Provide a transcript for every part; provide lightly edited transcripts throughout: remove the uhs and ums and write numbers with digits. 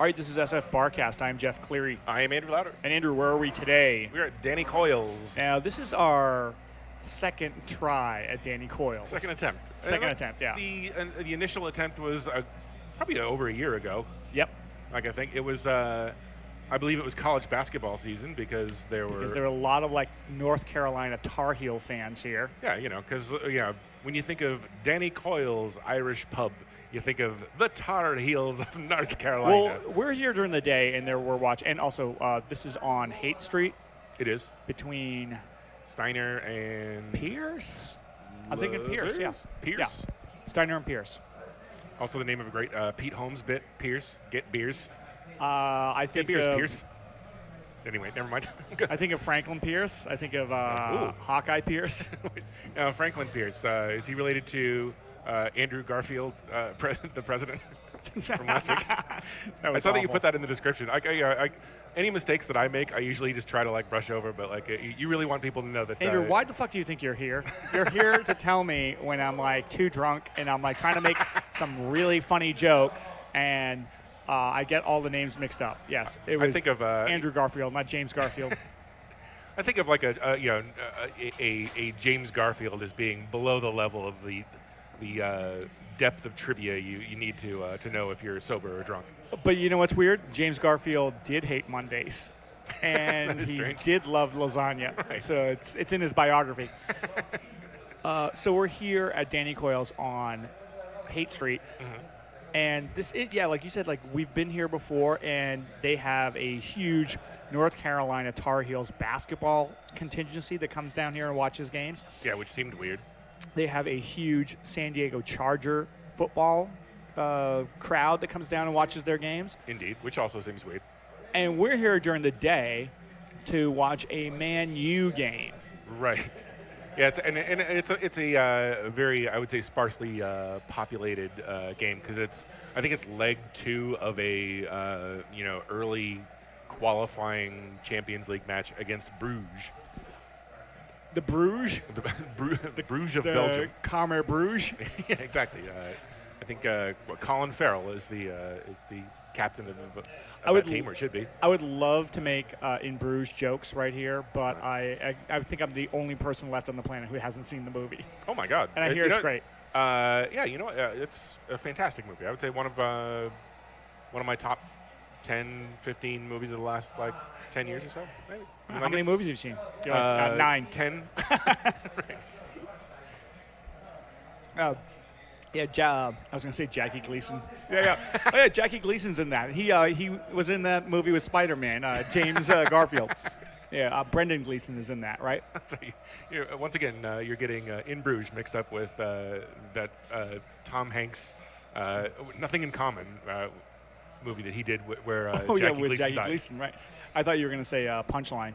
All right, this is SFBarkast. I'm Jeff Cleary. I am Andrew Louder. And Andrew, where are we today? We're at DannyCoyles. Now, this is our second try at DannyCoyles. Second attempt. Second attempt, yeah. The initial attempt was probably over a year ago. Yep. Like I think it was, I believe it was college basketball season because there were a lot of North Carolina Tar Heel fans here. Yeah, because when you think of DannyCoyles Irish pub, you think of the Tar Heels of North Carolina. Well, we're here during the day, and we're watching. And also, this is on Haight Street. It is between Steiner and Pierce. I'm thinking Pierce. Yeah, Pierce. Yeah. Steiner and Pierce. Also, the name of a great Pete Holmes bit. Pierce, get beers. I think get beers, Pierce. Anyway, never mind. I think of Franklin Pierce. I think of Hawkeye Pierce. Franklin Pierce. Is he related to Andrew Garfield, the president from last week? I saw that you put that in the description. Any mistakes that I make, I usually just try to brush over. But you really want people to know that. Andrew, why the fuck do you think you're here? You're here to tell me when I'm too drunk and I'm trying to make some really funny joke and I get all the names mixed up. Yes, it was. I think of Andrew Garfield, not James Garfield. I think of a James Garfield as being below the level of the depth of trivia you need to know if you're sober or drunk. But you know what's weird? James Garfield did hate Mondays, and he did love lasagna. Right. So it's in his biography. So we're here at DannyCoyles on Haight Street. Mm-hmm. And like you said, we've been here before, and they have a huge North Carolina Tar Heels basketball contingency that comes down here and watches games. Yeah, which seemed weird. They have a huge San Diego Charger football crowd that comes down and watches their games. Indeed, which also seems weird. And we're here during the day to watch a Man U game. Right. Yeah, it's a very, I would say, sparsely populated game because I think it's leg 2 of a early qualifying Champions League match against Bruges. The Bruges? The Bruges of Belgium. Khmer Bruges? Yeah, exactly. I think Colin Farrell is the captain of that team, or should be. I would love to make In Bruges jokes right here, but I think I'm the only person left on the planet who hasn't seen the movie. Oh, my God. And I hear it's great. It's a fantastic movie. I would say one of my top 10, 15 movies of the last, 10 years or so, maybe. How many movies have you seen? 9. 10. Right. I was going to say Jackie Gleason. Yeah. Oh, yeah, Jackie Gleason's in that. He was in that movie with Spider-Man, James Garfield. Yeah, Brendan Gleeson is in that, right? So once again, you're getting In Bruges mixed up with that Tom Hanks, Nothing in Common movie that he did where Jackie Gleason died. Gleason, right. I thought you were going to say Punchline.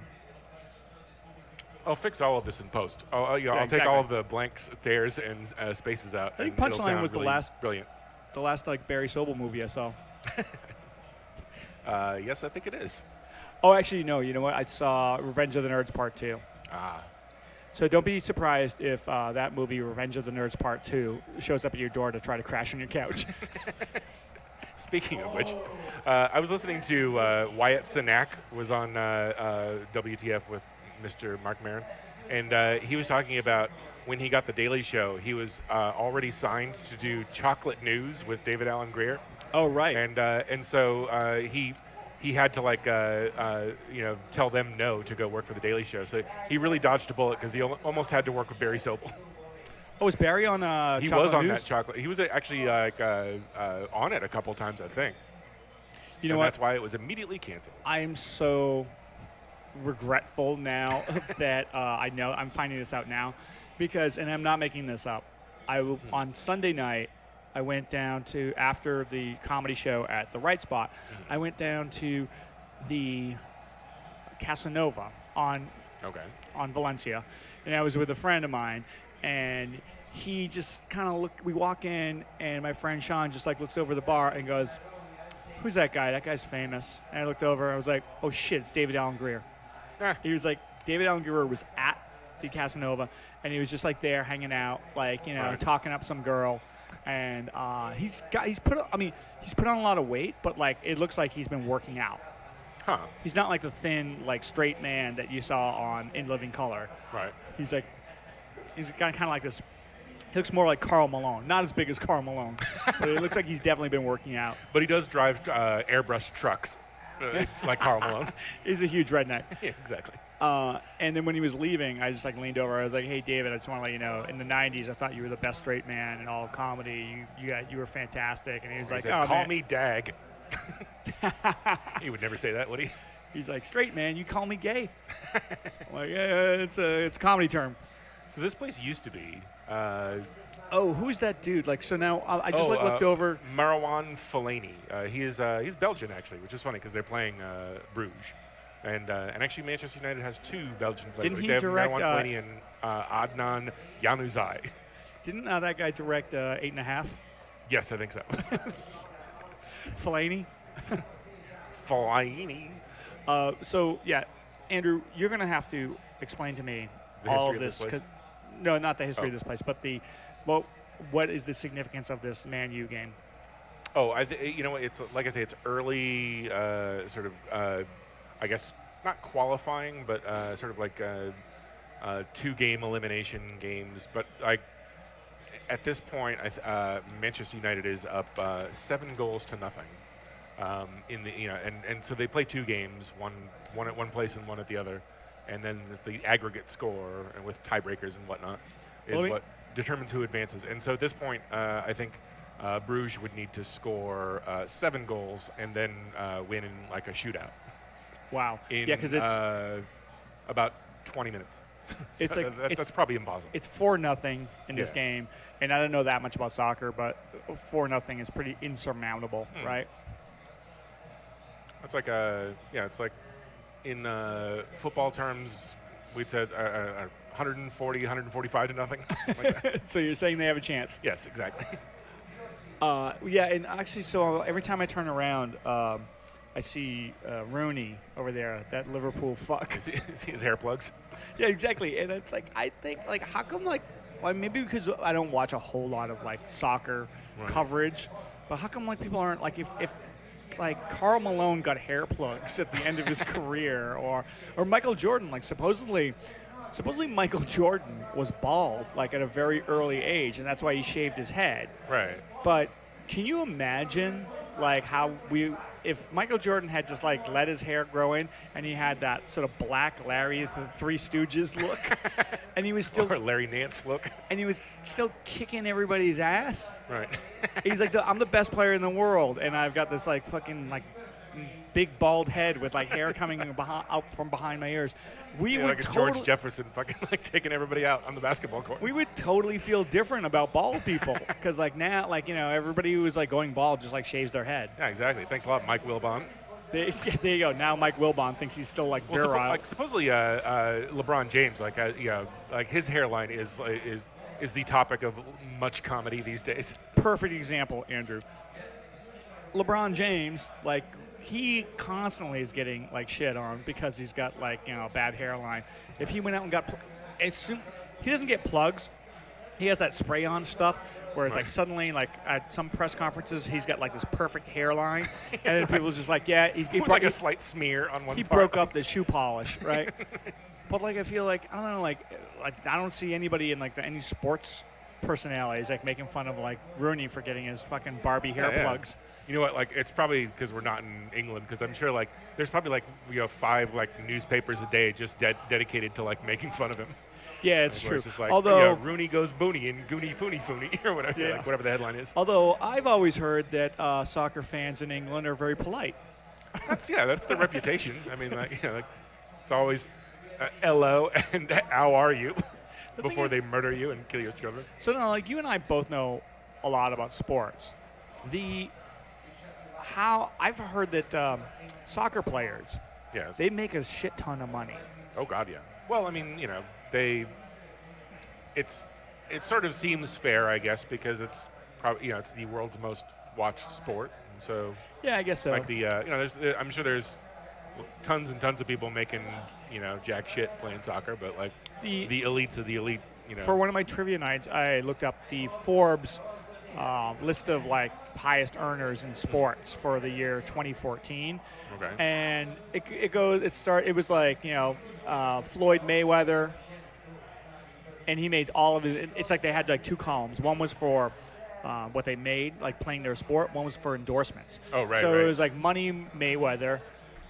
I'll fix all of this in post. I'll exactly. take all of the blank stares and spaces out. I think Punchline was really the last brilliant. The last Barry Sobel movie I saw. Yes, I think it is. Oh, actually, no. You know what? I saw Revenge of the Nerds Part 2. So don't be surprised if that movie, Revenge of the Nerds Part 2, shows up at your door to try to crash on your couch. Speaking of which, I was listening to Wyatt Cenac was on WTF with Mr. Mark Maron, and he was talking about when he got the Daily Show, he was already signed to do Chocolate News with David Alan Grier. Oh, right. And so he had to tell them no to go work for the Daily Show. So he really dodged a bullet because he almost had to work with Barry Sobel. Oh, was Barry on He Chocolate was on News? that Chocolate. He was actually on it a couple times, I think. You know what? That's why it was immediately canceled. I am so regretful now that I know I'm finding this out now because, and I'm not making this up, on Sunday night I went down to, after the comedy show at the Right Spot, I went down to the Casanova on Valencia, and I was with a friend of mine, and he just kind of we walk in, and my friend Sean just looks over the bar and goes, "Who's that guy? That guy's famous." And I looked over and I was like, "Oh shit, it's David Alan Grier." He was David Alan Grier was at the Casanova, and he was just there hanging out, talking up some girl. and he's put on a lot of weight, but like it looks like he's been working out. Huh. He's not like the thin, like straight man that you saw on In Living Color. Right. He's got kind of like this. He looks more like Karl Malone. Not as big as Karl Malone, but it looks like he's definitely been working out. But he does drive airbrush trucks, like Karl Malone. He's a huge redneck. Yeah, exactly. And then when he was leaving, I just like leaned over. I was like, "Hey, David, I just want to let you know, in the '90s, I thought you were the best straight man in all of comedy. You were fantastic." And he was like, said, "Oh, call man. me Dag." He would never say that, would he? He's like, "Straight man, you call me gay." I'm like, yeah, it's a comedy term. So this place used to be. Who's that dude? Like, so now I just looked over. Marwan Fellaini. He's Belgian actually, which is funny because they're playing Bruges, and actually Manchester United has 2 Belgian players. Didn't he they have direct Marwan Fellaini and Adnan Januzaj? Didn't that guy direct 8.5? Yes, I think so. Fellaini. Fellaini. So yeah, Andrew, you're gonna have to explain to me all of this. No, not the history of this place, but what is the significance of this Man U game? Oh, it's like I say, it's early, sort of, I guess not qualifying, but sort of like 2-game elimination games. But at this point, Manchester United is up 7-0. In the and so they play 2 games, one at one place and one at the other, and then the aggregate score and with tiebreakers and whatnot is what determines who advances. And so at this point, I think Bruges would need to score 7 goals and then win in like a shootout. Wow. Yeah, because it's about 20 minutes. So it's like that's probably impossible. It's 4-0 in this game, and I don't know that much about soccer, but 4-0 is pretty insurmountable, right? It's like it's like in football terms, we'd said 140, 145 to nothing. Like that. So you're saying they have a chance? Yes, exactly. Yeah, and actually, so every time I turn around, I see Rooney over there, that Liverpool fuck. Is he his hair plugs? Yeah, exactly. And it's like, I think, like, how come, like, well, maybe because I don't watch a whole lot of, like, soccer coverage, but how come, like, people aren't, like, if like, Karl Malone got hair plugs at the end of his career, or Michael Jordan, like, supposedly Michael Jordan was bald, like, at a very early age, and that's why he shaved his head. Right. But can you imagine, like, if Michael Jordan had just, like, let his hair grow in and he had that sort of black Larry, the Three Stooges look, and he was still... Or Larry Nance look. And he was still kicking everybody's ass. Right. He's like, I'm the best player in the world, and I've got this, like, fucking, like, big bald head with, like, hair coming out from behind my ears. We would like George Jefferson fucking, like, taking everybody out on the basketball court. We would totally feel different about bald people because, like, now, like, everybody who is, like, going bald just, like, shaves their head. Yeah, exactly. Thanks a lot, Mike Wilbon. There you go. Now Mike Wilbon thinks he's still, like, virile. Supposedly LeBron James, like his hairline is the topic of much comedy these days. Perfect example, Andrew. LeBron James, like, he constantly is getting, like, shit on because he's got, like, a bad hairline. If he went out and got he doesn't get plugs. He has that spray-on stuff where it's like suddenly, like, at some press conferences, he's got, like, this perfect hairline, and then people just like, yeah, he brought like a slight smear on one. He broke up the shoe polish, right? But, like, I feel like, I don't know, like I don't see anybody in, like, any sports personalities, like, making fun of, like, Rooney for getting his fucking Barbie hair plugs. You know what? Like, it's probably because we're not in England. Because I'm sure, like, there's probably, like, 5 like newspapers a day just dedicated to, like, making fun of him. Yeah, it's true. It's just like, although Rooney goes boony and Goony Foony Foony or whatever, like, whatever the headline is. Although I've always heard that soccer fans in England are very polite. That's their reputation. I mean, like, it's always hello and how are you before they murder you and kill your children. So now, like, you and I both know a lot about sports. I've heard that soccer players, they make a shit ton of money. Oh God, yeah. Well, I mean, it sort of seems fair, I guess, because it's probably it's the world's most watched sport, and so yeah, I guess so. Like I'm sure there's tons and tons of people making jack shit playing soccer, but like the elites of the elite. For one of my trivia nights, I looked up the Forbes list of like highest earners in sports for the year 2014. Okay. And it was like, Floyd Mayweather, and he made all of it. It's like they had like two columns. One was for what they made, like playing their sport. One was for endorsements. Oh, right. So right. it was like Money Mayweather.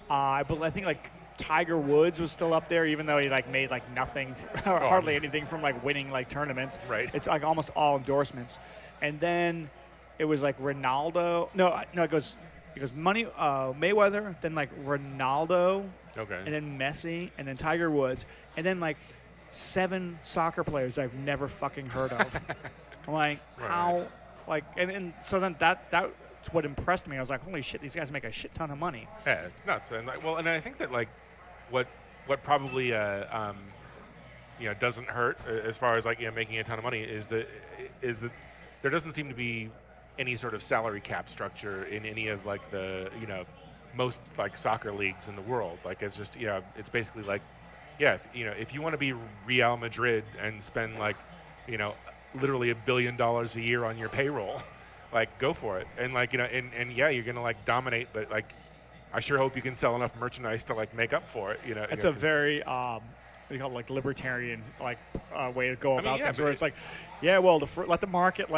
But I think like Tiger Woods was still up there, even though he like made like nothing, or hardly anything from like winning like tournaments. Right. It's like almost all endorsements. And then it was like Ronaldo. No, it goes Money Mayweather, then like Ronaldo, Okay. and then Messi, and then Tiger Woods, and then like 7 soccer players I've never fucking heard of. I'm like, Right. how? Like, and so then that's what impressed me. I was like, holy shit, these guys make a shit ton of money. Yeah, it's nuts. And like, well, and I think that like, what probably doesn't hurt as far as like making a ton of money is that there doesn't seem to be any sort of salary cap structure in any of like the most like soccer leagues in the world. Like it's just it's basically like if you want to be Real Madrid and spend like literally $1 billion a year on your payroll, like go for it. And like and yeah, you're gonna like dominate, but like I sure hope you can sell enough merchandise to like make up for it. It's a very what do you call it, like libertarian like way to go about things, where it's like, yeah, well, let the market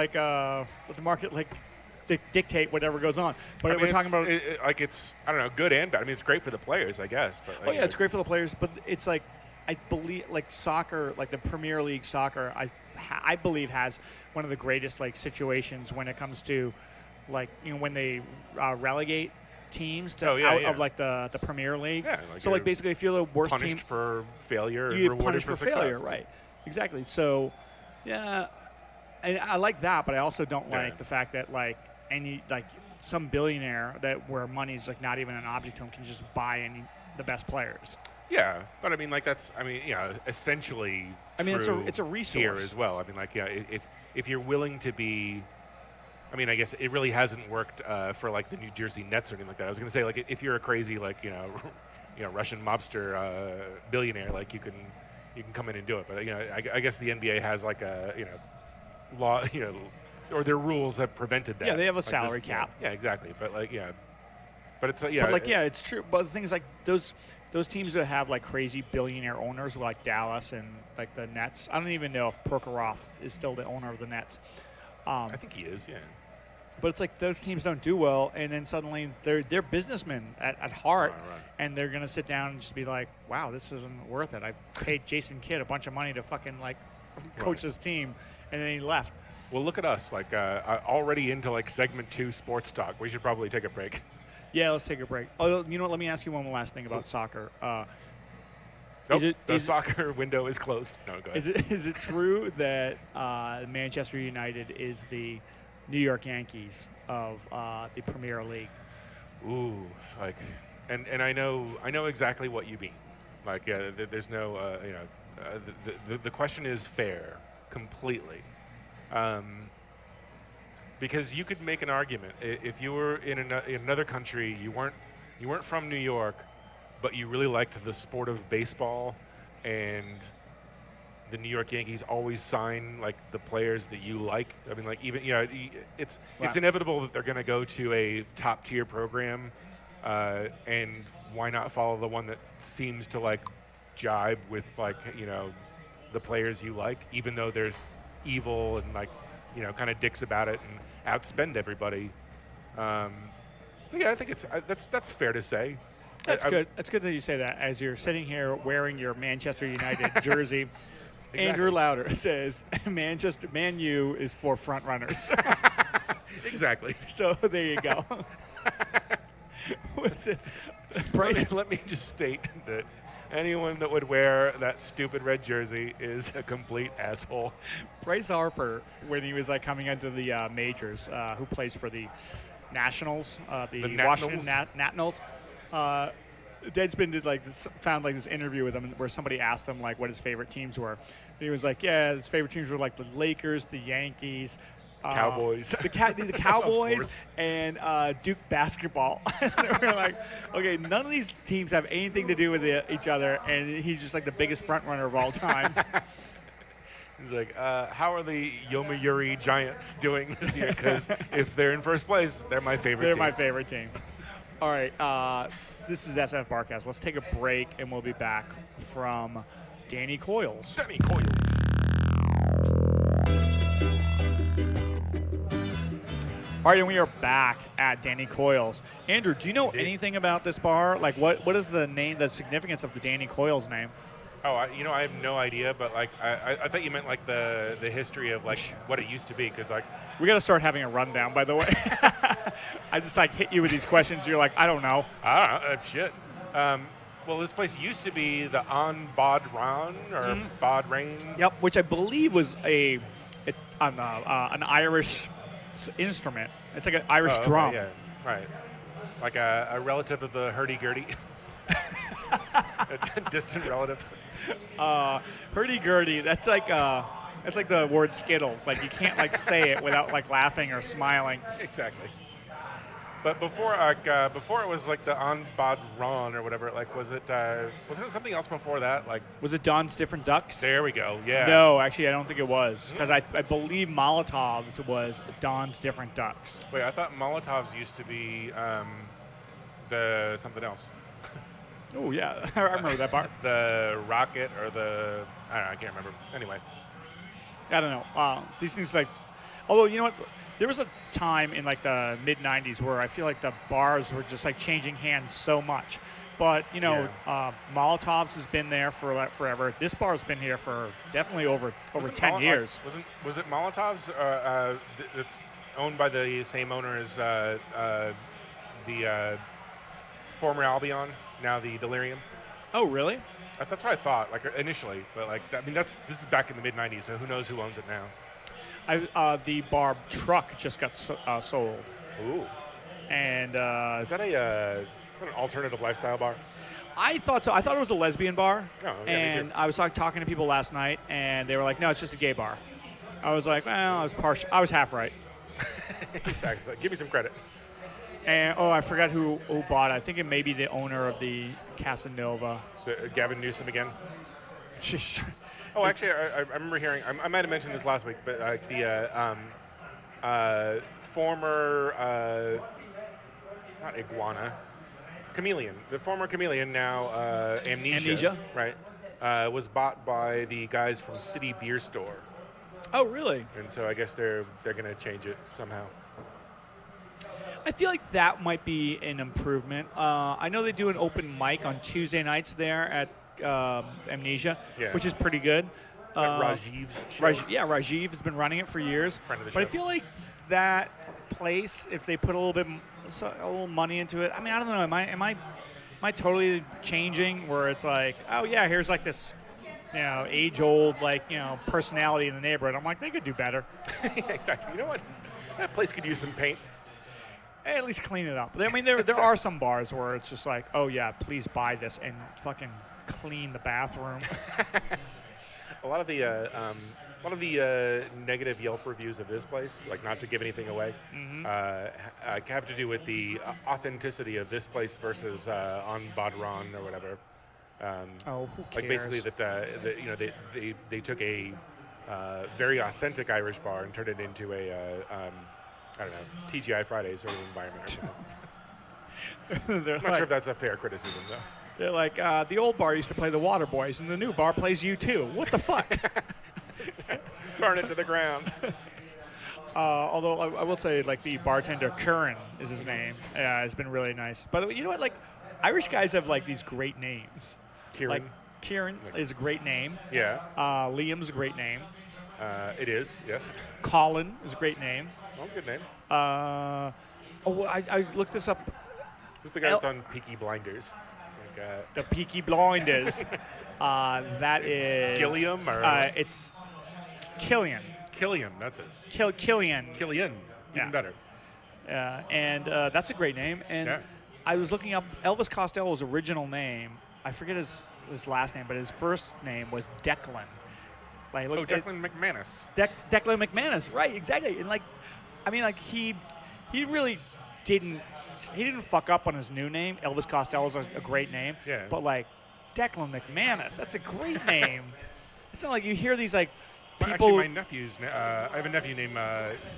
dictate whatever goes on. But we're talking about it's I don't know, good and bad. I mean, it's great for the players, I guess. But like, it's great for the players, but it's like I believe like soccer, like the Premier League soccer, I believe has one of the greatest like situations when it comes to like when they relegate teams of like the Premier League. Yeah, so like basically if you're the worst punished team for failure and you're rewarded punished for for failure, right? Exactly. So yeah, and I like that, but I also don't like the fact that like some billionaire where money's like not even an object to him can just buy the best players. Yeah, but I mean, like essentially. I mean, it's a resource here as well. I mean, like if you're willing to be, I mean, I guess it really hasn't worked for like the New Jersey Nets or anything like that. I was going to say like if you're a crazy like Russian mobster billionaire, like you can come in and do it. But I guess the NBA has like a law or their rules have prevented that. Yeah, they have a like salary cap. Yeah, exactly. But like but it's But like it's true. But the thing is like those teams that have like crazy billionaire owners, like Dallas and like the Nets. I don't even know if Prokhorov is still the owner of the Nets. I think he is, yeah. But it's like those teams don't do well, and then suddenly they're businessmen at heart, right. And they're gonna sit down and just be like, "Wow, this isn't worth it. I paid Jason Kidd a bunch of money to fucking like coach this team," and then he left. Well, look at us, like already into like segment 2 sports talk. We should probably take a break. Yeah, let's take a break. Oh, you know what? Let me ask you one last thing about soccer. The soccer window is closed. No, go ahead. Is it true that Manchester United is the New York Yankees of the Premier League? Ooh, like, and I know exactly what you mean. Like, there's no, the question is fair completely. Because you could make an argument if you were in another country, you weren't from New York, but you really liked the sport of baseball, and the New York Yankees always sign like the players that you like. I mean, like even it's inevitable that they're going to go to a top tier program, and why not follow the one that seems to like jibe with like the players you like, even though there's evil and like kind of dicks about it and outspend everybody. So yeah, I think that's fair to say. That's good. That's good that you say that as you're sitting here wearing your Manchester United jersey. Exactly. Andrew Lauder says Man U is for front runners. Exactly. So there you go. What's this? Bryce, let me just state that anyone that would wear that stupid red jersey is a complete asshole. Bryce Harper, when he was like coming into the majors, who plays for the Nationals, the Washington Nationals. Deadspin found this interview with him where somebody asked him like what his favorite teams were. And he was like, yeah, his favorite teams were like the Lakers, the Yankees, Cowboys, the Cowboys, and Duke basketball. And they were like, okay, none of these teams have anything to do with each other, and he's just like the biggest front runner of all time. He's like, how are the Yomiuri Giants doing this year? Because if they're in first place, they're my favorite They're team. my favorite team. All right, this is SF Barkast. Let's take a break, and we'll be back from Danny Coyles. DannyCoyles. All right, and we are back at Danny Coyles. Andrew, do you know anything about this bar? Like, what is the name, the significance of the Danny Coyles name? Oh, I have no idea, but like I thought you meant like the history of like what it used to be, because like We got to start having a rundown, by the way. I just like hit you with these questions. You're like, I don't know. Shit. Well, this place used to be the An Bod Ran or Bod Rain. Yep, which I believe was an Irish instrument. It's like an Irish drum. Yeah, right. Like a relative of the hurdy-gurdy. A distant relative. Hurdy-gurdy, that's like the word Skittles. Like, you can't like say it without like laughing or smiling. Exactly. But before it was like the An Bod Ran or whatever, like wasn't it something else before that? Like, Was it Don's Different Ducks? there we go. Yeah. No, actually, I don't think it was. Because I believe Molotov's was Don's Different Ducks. Wait, I thought Molotov's used to be the something else. Oh, yeah. I remember that part. The rocket or I don't know, I can't remember. Anyway. I don't know. These things like, although, you know what? There was a time in like the mid 90s where I feel like the bars were just like changing hands so much. But, you know, Molotov's has been there for like forever. This bar's been here for definitely over 10 years. Was it Molotov's? It's owned by the same owner as the former Albion, now the Delirium. Oh, really? That's what I thought, like initially. But like, I mean, this is back in the mid '90s, so who knows who owns it now? The bar truck just got sold. Ooh. And Is that an alternative lifestyle bar? I thought so. I thought it was a lesbian bar. Oh, yeah, and me too. I was talking to people last night, and they were like, "No, it's just a gay bar." I was like, "Well, I was partial. I was half right." Exactly. Give me some credit. And I forgot who bought it. I think it may be the owner of the Casanova. So, Gavin Newsom again. Oh, actually, I remember hearing. I might have mentioned this last week, but the former not iguana, chameleon. The former chameleon, now Amnesia. Right. Was bought by the guys from City Beer Store. Oh, really? And so I guess they're going to change it somehow. I feel like that might be an improvement. I know they do an open mic on Tuesday nights there at Amnesia, which is pretty good. Rajiv's show. Rajiv has been running it for years. Friend of the But I show. feel like that place, if they put a little money into it, I mean, I don't know. Am I totally changing where it's like, oh yeah, here's like this, age-old personality in the neighborhood. I'm like, they could do better. Exactly. You know what? That place could use some paint. At least clean it up. I mean, there are some bars where it's just like, oh yeah, please buy this and fucking clean the bathroom. A lot of the negative Yelp reviews of this place, like not to give anything away, have to do with the authenticity of this place versus on Badran or whatever. Who cares? Like basically they took a very authentic Irish bar and turned it into a I don't know, TGI Fridays sort of environment or something. I'm not sure if that's a fair criticism, though. They're like, the old bar used to play the Water Boys, and the new bar plays U2. What the fuck? Burn it to the ground. Although I will say, like, the bartender, Curran is his name, has been really nice. But you know what? Like, Irish guys have, like, these great names. Kieran. Like, Kieran is a great name. Yeah. Liam's a great name. It is, yes. Colin is a great name. That's a good name. I looked this up. Who's the guy that's on Peaky Blinders? Like, The Peaky Blinders. That is... Gilliam? Or it's Killian. Killian, that's it. Killian. Killian, even better. And that's a great name. And I was looking up Elvis Costello's original name. I forget his last name, but his first name was Declan. Like, Declan McManus. Declan McManus, right? Exactly. And he really didn't. He didn't fuck up on his new name. Elvis Costello's a great name. Yeah. But like Declan McManus, that's a great name. It's not like you hear these like Well, people. actually, my nephew's. I have a nephew named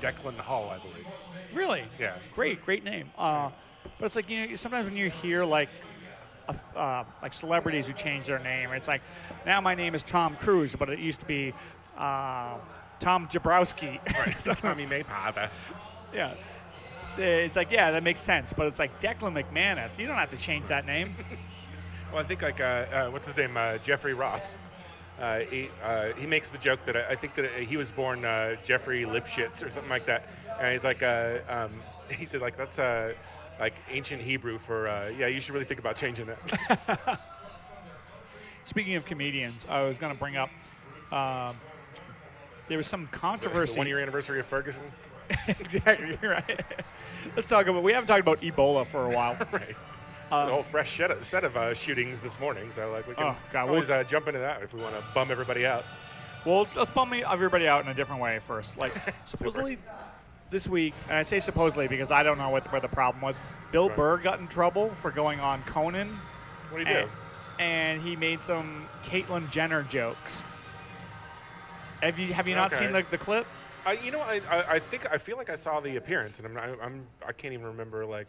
Declan Hall, I believe. Really? Yeah. Great name. But it's like, sometimes when you hear like celebrities who change their name, it's like, now my name is Tom Cruise, but it used to be Tom Jabrowski. Right. So Tommy Maypother. Yeah. It's like, yeah, that makes sense. But it's like Declan McManus. You don't have to change that name. Well, I think like what's his name? Jeffrey Ross. He makes the joke that I think that he was born Jeffrey Lipschitz or something like that, and he's like, he said like that's like ancient Hebrew for yeah, you should really think about changing that. Speaking of comedians, I was going to bring up there was some controversy. The 1 year anniversary of Ferguson. Exactly, right. Let's talk about. We haven't talked about Ebola for a while. Right. A whole fresh set of shootings this morning, so like we can always jump into that if we want to bum everybody out. Well, let's bum everybody out in a different way first. Like supposedly this week, and I say supposedly because I don't know where the problem was. Bill Burr got in trouble for going on Conan. What did he do? And he made some Caitlyn Jenner jokes. Have you not seen the clip? I feel like I saw the appearance, and I can't even remember like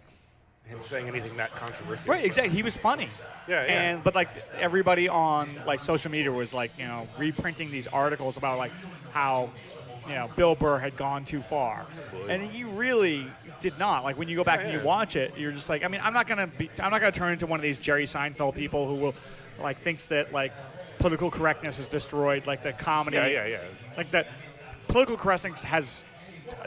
him saying anything that controversial. Right, exactly. He was funny. Yeah. But like everybody on like social media was like, reprinting these articles about like how, Bill Burr had gone too far. And he really did not. Like when you go back and you watch it, you're just like, I mean, I'm not gonna turn into one of these Jerry Seinfeld people who will like thinks that like political correctness has destroyed like the comedy. Yeah. Like that political correctness has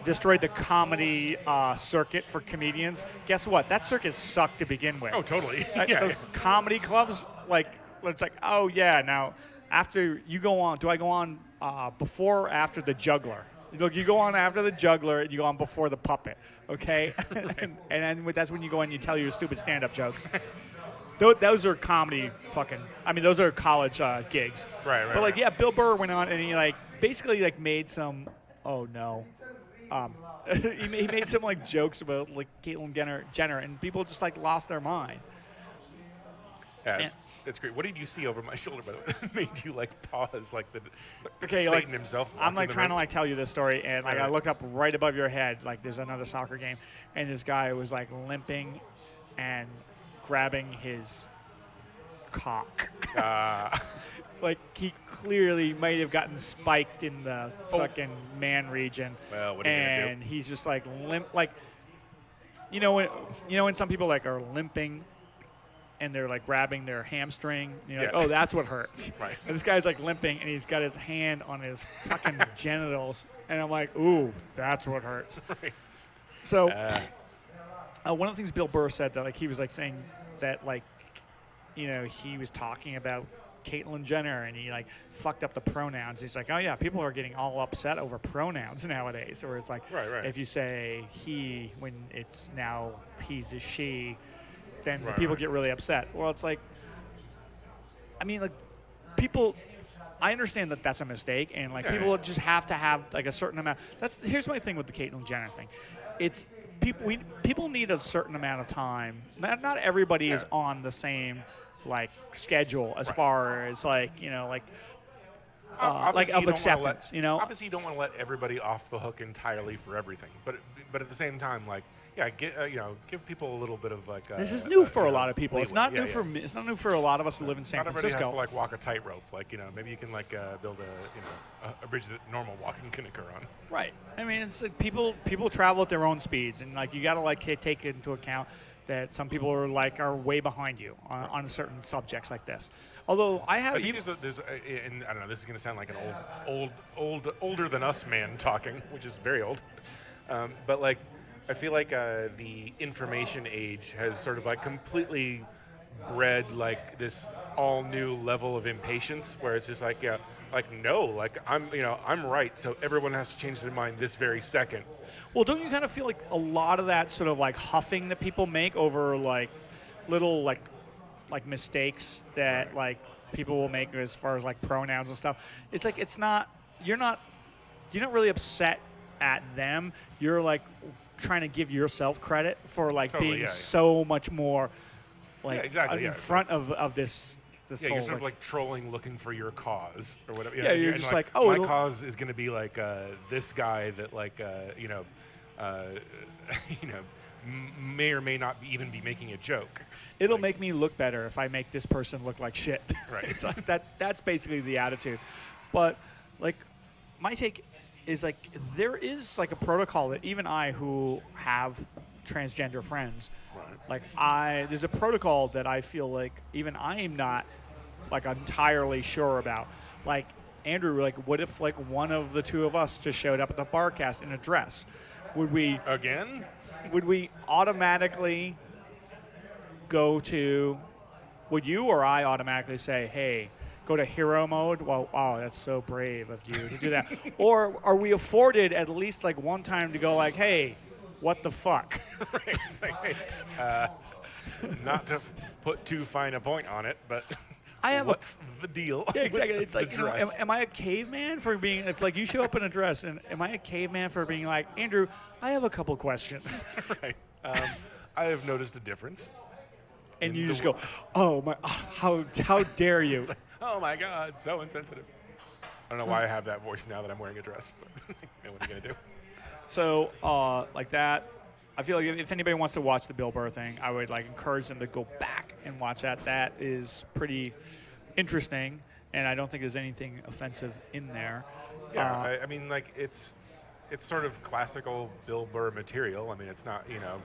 destroyed the comedy circuit for comedians. Guess what? That circuit sucked to begin with. Oh, totally. Those comedy clubs, like, it's like, oh, yeah, now, after you go on, do I go on before or after the juggler? Look, you go on after the juggler, and you go on before the puppet, okay? and then that's when you go on and you tell your stupid stand-up jokes. Those are comedy those are college gigs. Right. But, like, yeah, Bill Burr went on, and he, like, basically, like, made some, oh, no. He made some like jokes about like Caitlyn Jenner, and people just like lost their mind. Yeah, it's great. What did you see over my shoulder, by the way, that made you like pause like the Satan like, himself? I'm like trying to like tell you this story, and like I looked up right above your head, like there's another soccer game, and this guy was like limping and grabbing his cock. Like he clearly might have gotten spiked in the fucking man region. Well, what are you gonna do? He's just like limp, like when some people like are limping and they're like grabbing their hamstring. Like, oh, that's what hurts. Right. And this guy's like limping and he's got his hand on his fucking genitals, and I'm like, ooh, that's what hurts. Right. So one of the things Bill Burr said that like he was like saying that like he was talking about Caitlyn Jenner, and he like fucked up the pronouns. He's like, oh yeah, people are getting all upset over pronouns nowadays. Or it's like, right. if you say he when it's now he's a she, then people get really upset. Well, it's like, I mean, like people. I understand that that's a mistake, and like people just have to have like a certain amount. Here's my thing with the Caitlyn Jenner thing. It's people need a certain amount of time. Not everybody is on the same like schedule as far as like of acceptance. Obviously, you don't want to let everybody off the hook entirely for everything, but at the same time, like give people a little bit of like. This is new for a lot of people. Leeway. It's not new for me. It's not new for a lot of us who live in San Not everybody Francisco. has to like walk a tightrope. Like maybe you can like build a bridge that normal walking can occur on. Right. I mean, it's like people travel at their own speeds, and like you got to like take into account that some people are way behind you on certain subjects like this. Although I think and I don't know, this is going to sound like an older than us man talking, which is very old. But like, I feel like the information age has sort of like completely bred like this all new level of impatience, where it's just like I'm right, so everyone has to change their mind this very second. Well, don't you kind of feel like a lot of that sort of like huffing that people make over like little like mistakes that like people will make as far as like pronouns and stuff? It's like you're not really upset at them. You're like trying to give yourself credit for like being so much more like in front of this this Yeah, whole you're sort of like trolling, looking for your cause or whatever. Yeah, you're and just like, oh, my cause is going to be like this guy that like you know, you know, may or may not even be making a joke. It'll make me look better if I make this person look like shit. Right. It's like that's basically the attitude. But like my take is like there is like a protocol that even I who have transgender friends, Right. like there's a protocol that I feel like even I am not like entirely sure about. Like Andrew, like what if like one of the two of us just showed up at the Barcast in a dress? Would we Again? Would we automatically go to? Would you or I automatically say, "Hey, go to hero mode"? Well, oh, that's so brave of you to do that. Or are we afforded at least like one time to go like, "Hey, what the fuck?" Right. It's like, hey, not to put too fine a point on it, but what's the deal? Yeah, exactly. with It's like, the you know, dress? am I a caveman for being? If like you show up in a dress, and am I a caveman for being like, Andrew? I have a couple questions. Right. I have noticed a difference. And you just go, oh my, how dare you? It's like, oh my God, so insensitive. I don't know why I have that voice now that I'm wearing a dress, but you know, what are you gonna do? So like that, I feel like if anybody wants to watch the Bill Burr thing, I would like encourage them to go back and watch that. That is pretty interesting, and I don't think there's anything offensive in there. Yeah, I mean, like it's sort of classical Bill Burr material. I mean, it's not, you know.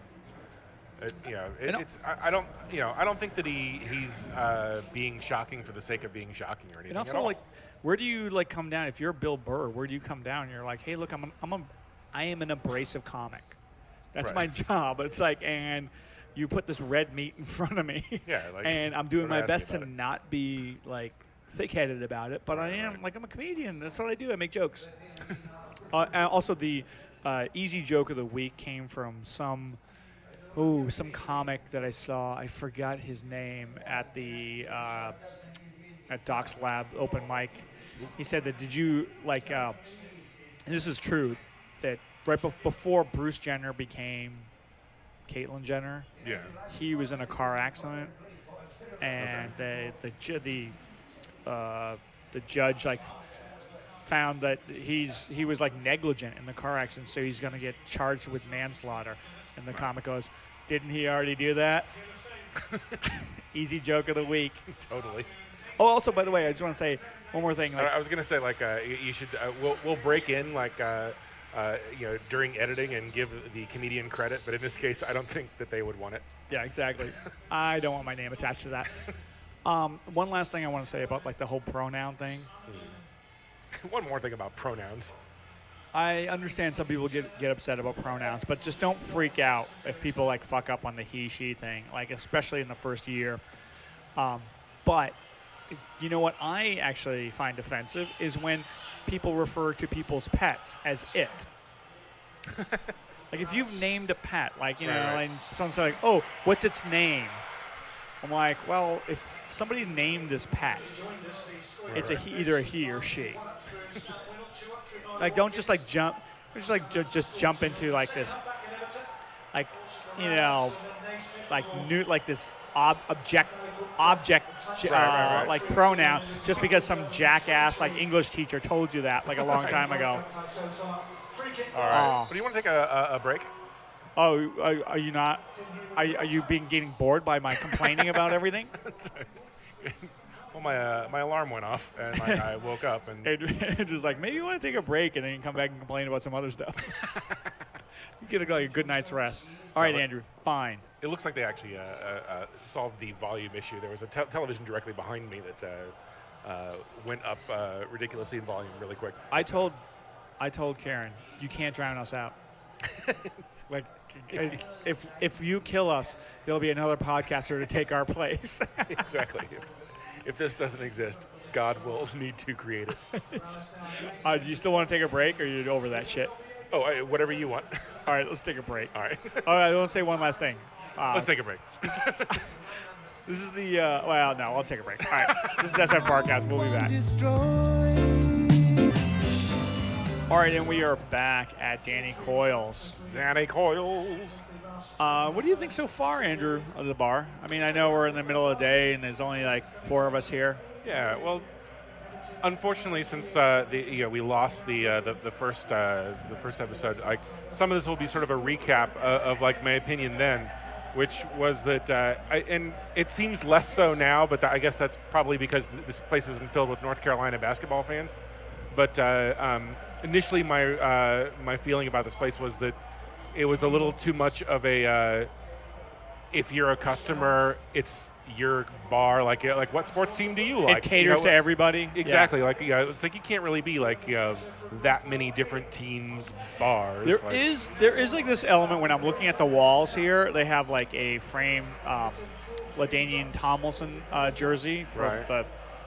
I don't think that he's being shocking for the sake of being shocking or anything. And also, at all. like, where do you like come down if you're Bill Burr? Where do you come down? You're like, hey, look, I am an abrasive comic. That's Right. my job. It's like, and you put this red meat in front of me, Yeah, like, and I'm doing sort of my ask me best to about it. not be like thick-headed about it. But I am like I'm a comedian. That's what I do. I make jokes. And also, the easy joke of the week came from some comic that I saw. I forgot his name at the at Doc's Lab open mic. He said that did you like? And this is true that right before Bruce Jenner became Caitlyn Jenner, Yeah. he was in a car accident, and the judge like found that he was like negligent in the car accident, so he's going to get charged with manslaughter. And the comic goes, didn't he already do that? Easy joke of the week. Totally. Oh, also, by the way, I just want to say one more thing. Like, I was gonna say like you should we'll break in like you know, during editing and give the comedian credit, but in this case, I don't think that they would want it. yeah, exactly. I don't want my name attached to that. One last thing I want to say about like the whole pronoun thing. One more thing about pronouns. I understand some people get upset about pronouns, but just don't freak out if people like fuck up on the he, she thing, like especially in the first year. But you know what I actually find offensive is when people refer to people's pets as it. Like if you've named a pet, like, you know, Right. and someone's like, oh, what's its name? I'm like, well, if somebody named this pet, it's either a he or she. Like, don't just like jump, just jump into like this, like, you know, like new, like this object, Right. like pronoun, just because some jackass like English teacher told you that like a long time ago. All right. Do you want to take a break? Oh, are you not? Are you getting bored by my complaining about everything? Well, my alarm went off, and I woke up, and It's just like, maybe you want to take a break and then you can come back and complain about some other stuff. You get like a good night's rest. All right, Andrew, fine. it looks like they actually solved the volume issue. There was a television directly behind me that went up ridiculously in volume really quick. I told Karen, you can't drown us out. Like, if you kill us, there'll be another podcaster to take our place. Exactly. If this doesn't exist, God will need to create it. Do you still want to take a break, or are you over that shit? Oh, whatever you want. All right, let's take a break. All right. All right, I want to say one last thing. Let's take a break. This is the, well, no, I'll take a break. All right, this is SFBarkast. We'll be back. All right, and we are back at DannyCoyles. DannyCoyles. What do you think so far, Andrew, of the bar? I mean, I know we're in the middle of the day and there's only like 4 of us here. Yeah, well, unfortunately, since we lost the first episode, like some of this will be sort of a recap of like my opinion then, which was that, and it seems less so now, but I guess that's probably because this place isn't filled with North Carolina basketball fans. But initially, my feeling about this place was that it was a little too much of a. If you're a customer, it's your bar. Like what sports team do you like? It caters to everybody. Exactly. Yeah. It's like you can't really be like that many different teams bars. There is like this element when I'm looking at the walls here. They have like a framed LaDainian Tomlinson jersey from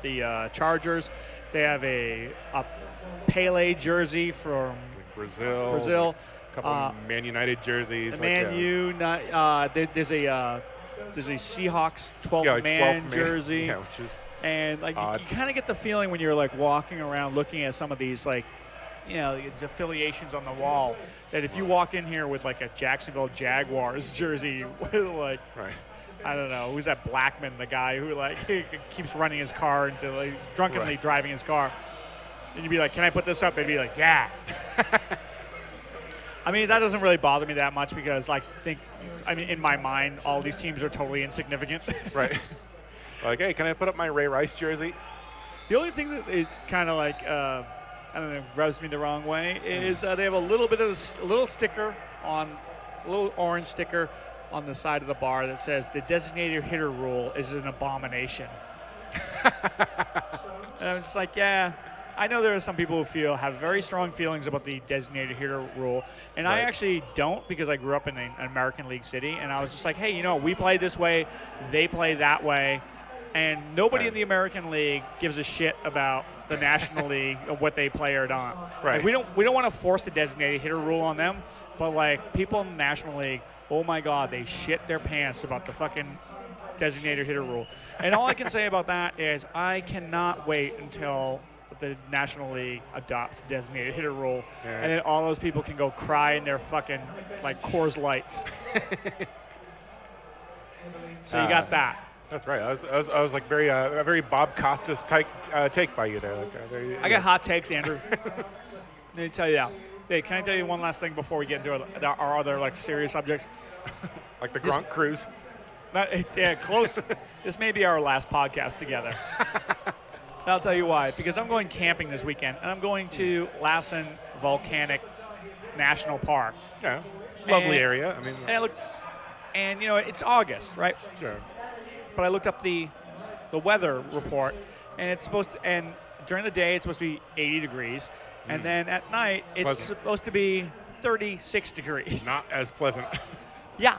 the Chargers. They have a Pele jersey from Brazil. A couple of Man United jerseys. Man U. There's a Seahawks 12th man jersey. Yeah, which is and like odd. you kind of get the feeling when you're like walking around looking at some of these like these affiliations on the wall that if you walk in here with like a Jacksonville Jaguars jersey with like I don't know who's that Blackman, the guy who like keeps running his car into like drunkenly driving his car, and you'd be like, can I put this up? They'd be like, yeah. I mean, that doesn't really bother me that much because in my mind, all these teams are totally insignificant. Right. Like, hey, can I put up my Ray Rice jersey? The only thing that it kind of like, I don't know, rubs me the wrong way is they have a little bit of a little orange sticker on the side of the bar that says the designated hitter rule is an abomination. And I'm just like, yeah. I know there are some people who have very strong feelings about the designated hitter rule, and I actually don't because I grew up in an American League city, and I was just like, hey, we play this way, they play that way, and nobody in the American League gives a shit about the National League of what they play or not. Right. Like, we don't want to force the designated hitter rule on them, but like people in the National League, oh my God, they shit their pants about the fucking designated hitter rule. And all I can say about that is I cannot wait until the National League adopts the designated hitter rule, and then all those people can go cry in their fucking like Coors Lights. So you got that. That's right. I was like a very Bob Costas take by you there. I got hot takes, Andrew. Let me tell you that. Hey, can I tell you one last thing before we get into our other like serious subjects? Like the Gronk cruise. Close. This may be our last podcast together. I'll tell you why. Because I'm going camping this weekend, and I'm going to Lassen Volcanic National Park. Yeah, lovely area. I mean, and it's August, right? Sure. But I looked up the weather report, and it's supposed to. And during the day, it's supposed to be 80 degrees, and then at night, it's supposed to be 36 degrees. Not as pleasant. Yeah,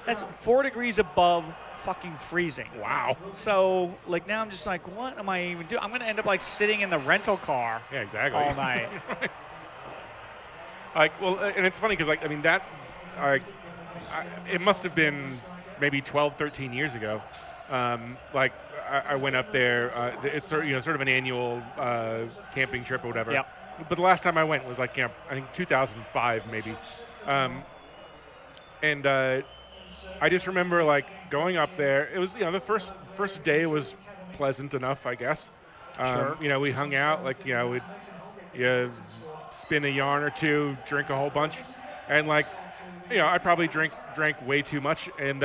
that's 4 degrees above fucking freezing. Wow. So like now I'm just like, what am I even doing? I'm gonna end up like sitting in the rental car. Yeah, exactly. All night. And it's funny because it must have been maybe 12, 13 years ago. I went up there. It's sort of an annual camping trip or whatever. Yep. But the last time I went was I think 2005 maybe, and I just remember going up there. It was the first day was pleasant enough, I guess. Sure. We hung out we'd spin a yarn or two, drink a whole bunch, and I probably drank way too much and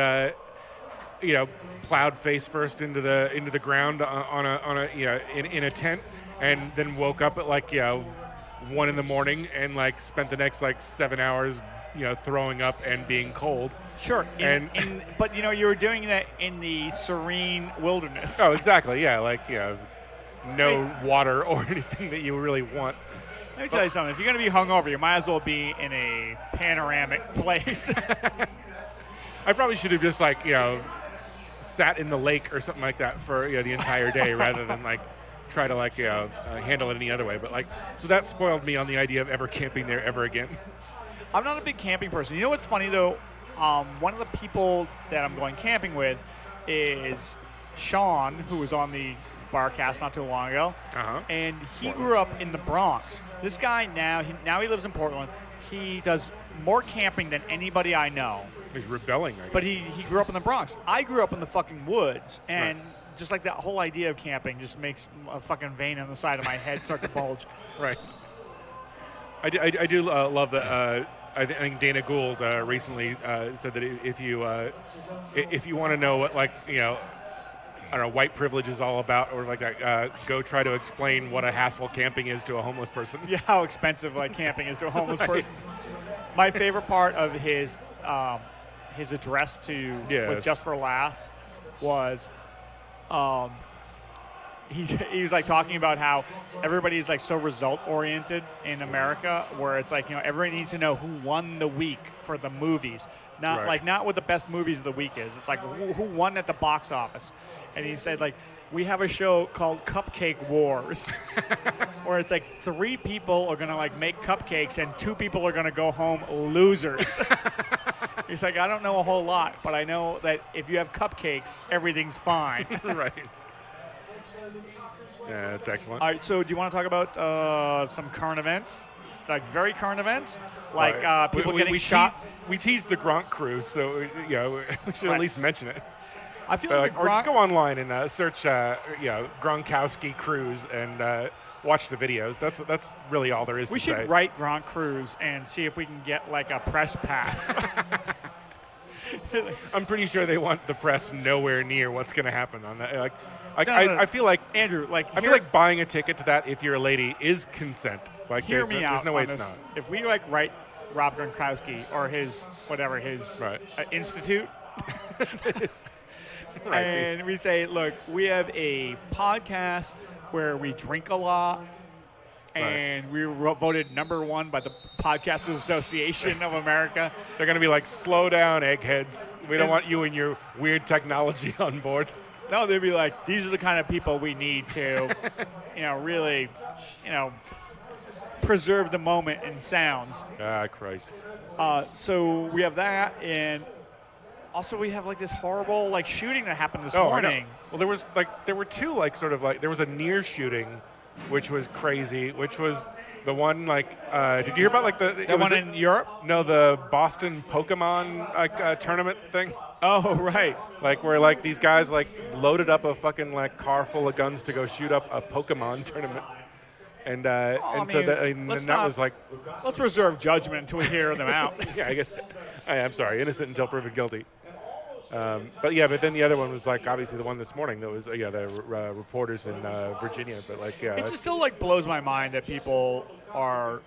plowed face first into the ground in a tent, and then woke up at 1 in the morning and spent the next 7 hours throwing up and being cold. Sure. But you were doing that in the serene wilderness. Oh, exactly. Yeah, no water or anything that you really want. Let me tell you something. If you're going to be hungover, you might as well be in a panoramic place. I probably should have just sat in the lake or something like that for the entire day rather than try to handle it any other way. But so that spoiled me on the idea of ever camping there ever again. I'm not a big camping person. You know what's funny though? One of the people that I'm going camping with is Sean, who was on the Barcast not too long ago, and he grew up in the Bronx. This guy now he lives in Portland. he does more camping than anybody I know. He's rebelling, I guess. But he grew up in the Bronx. I grew up in the fucking woods, and just like that whole idea of camping just makes a fucking vein on the side of my head start to bulge. Right. I do love that. I think Dana Gould recently said that if you want to know what, like, you know, I don't know, white privilege is all about, or like that, go try to explain what a hassle camping is to a homeless person. Yeah, how expensive like camping is to a homeless person. My favorite part of his address to with Just for Laughs was he was like talking about how everybody's like so result oriented in America, where it's like, you know, everybody needs to know who won the week for the movies, not like not what the best movies of the week is. It's like who won at the box office. And he said, like, we have a show called Cupcake Wars, where it's like 3 people are gonna like make cupcakes and 2 people are gonna go home losers. He's like, I don't know a whole lot, but I know that if you have cupcakes, everything's fine. Right. Yeah, that's excellent. All right, so do you want to talk about some current events, like very current events, like people getting shot? We teased the Gronk cruise, so we should at least mention it. I feel or just go online and search, Gronkowski cruise and watch the videos. That's really all there is to say. We should write Gronk cruise and see if we can get like a press pass. I'm pretty sure they want the press nowhere near what's going to happen on that. I feel like Andrew, I feel like buying a ticket to that if you're a lady is consent. Like, hear me out. There's no way it's not. If we like write Rob Gronkowski or his institute. Right. And we say, look, we have a podcast where we drink a lot, and we were voted #1 by the Podcasters Association of America. They're going to be like, slow down, eggheads. We don't want you and your weird technology on board. No, they'd be like, these are the kind of people we need to, really, preserve the moment in sounds. Ah, Christ. So we have that, and also we have like this horrible like shooting that happened this morning. Well, there were 2 like sort of like, there was a near shooting, which was crazy, which was the one like, did you hear about like the one in Europe? No, the Boston Pokemon tournament thing. Oh, right. Like where like these guys like loaded up a fucking like car full of guns to go shoot up a Pokemon tournament. And that was like, let's reserve judgment until we hear them out. Yeah, I guess. I'm sorry, innocent until proven guilty. But then the other one was like obviously the one this morning that was the reporters in Virginia. But like it just still like blows my mind that people are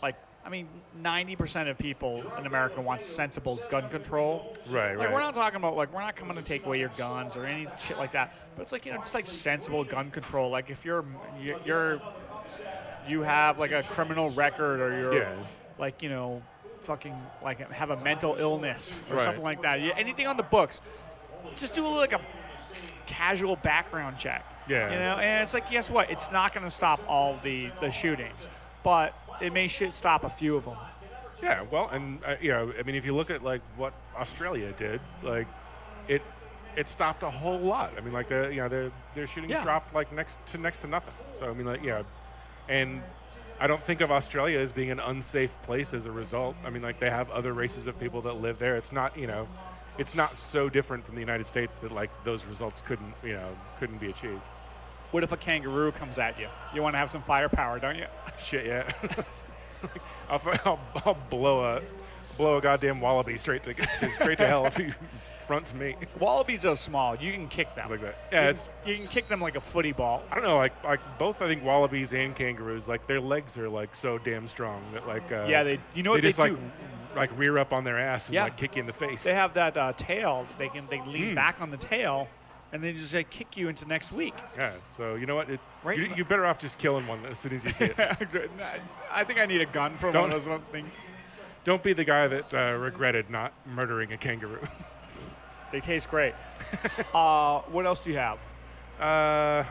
like, 90% of people in America want sensible gun control. Right. We're not talking about like, we're not coming to take away your guns or any shit like that. But it's like, just like sensible gun control. Like if you have like a criminal record or you're like, fucking like have a mental illness or something like that. Anything on the books, just do like a casual background check. Yeah. And it's like, guess what? It's not going to stop all the shootings, but it may stop a few of them. Yeah. Well, and if you look at like what Australia did, like it stopped a whole lot. I mean, like their shootings dropped like next to nothing. So I mean, like and I don't think of Australia as being an unsafe place as a result. I mean, like they have other races of people that live there. It's not, it's not so different from the United States that like those results couldn't be achieved. What if a kangaroo comes at you? You want to have some firepower, don't you? Shit, yeah. I'll blow a goddamn wallaby straight to hell if he fronts me. Wallabies are small. You can kick them. Like that. Yeah, you can kick them like a footy ball. I don't know, like both I think wallabies and kangaroos, like their legs are like so damn strong that like they just do? Like rear up on their ass and like kick you in the face. They have that tail. They lean back on the tail, and they just like kick you into next week. Yeah. So you know what? You're better off just killing one as soon as you see it. I think I need a gun for one of those things. Don't be the guy that regretted not murdering a kangaroo. They taste great. What else do you have? I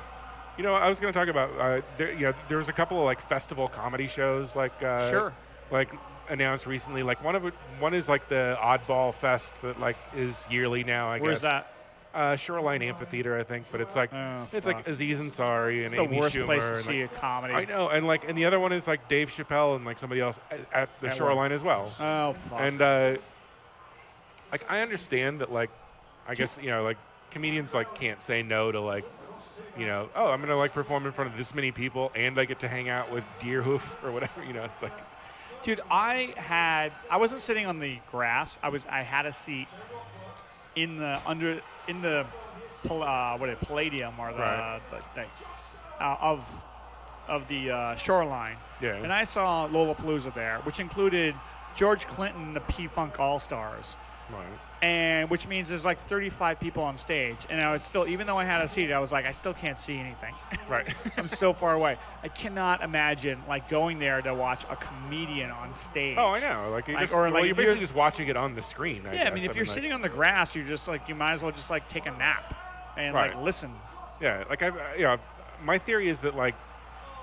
was going to talk about there was a couple of like festival comedy shows like announced recently. Like one is like the Oddball Fest that like is yearly now. I guess. Where's that? Shoreline Amphitheater, I think, but it's like it's fuck. like Aziz Ansari and It's the Amy worst Schumer. place to and, see like, a comedy. I know, and the other one is like Dave Chappelle and like somebody else at the At Shoreline as well. Oh, fuck. And like I understand that like I guess like comedians like can't say no to like oh, I'm gonna like perform in front of this many people and I get to hang out with Deerhoof or whatever. It's like. Dude, I wasn't sitting on the grass. I had a seat in the Palladium or Right. of the Shoreline. Yeah. And I saw Lollapalooza there, which included George Clinton and the P-Funk All-Stars. Right. And which means there's like 35 people on stage. And I was still, even though I had a seat, I was like, I still can't see anything. Right. I'm so far away. I cannot imagine like going there to watch a comedian on stage. Oh, I know. Like, you're you're basically just watching it on the screen. I mean, if you're sitting on the grass, you're just like, you might as well just like take a nap and like listen. Yeah, like my theory is that like,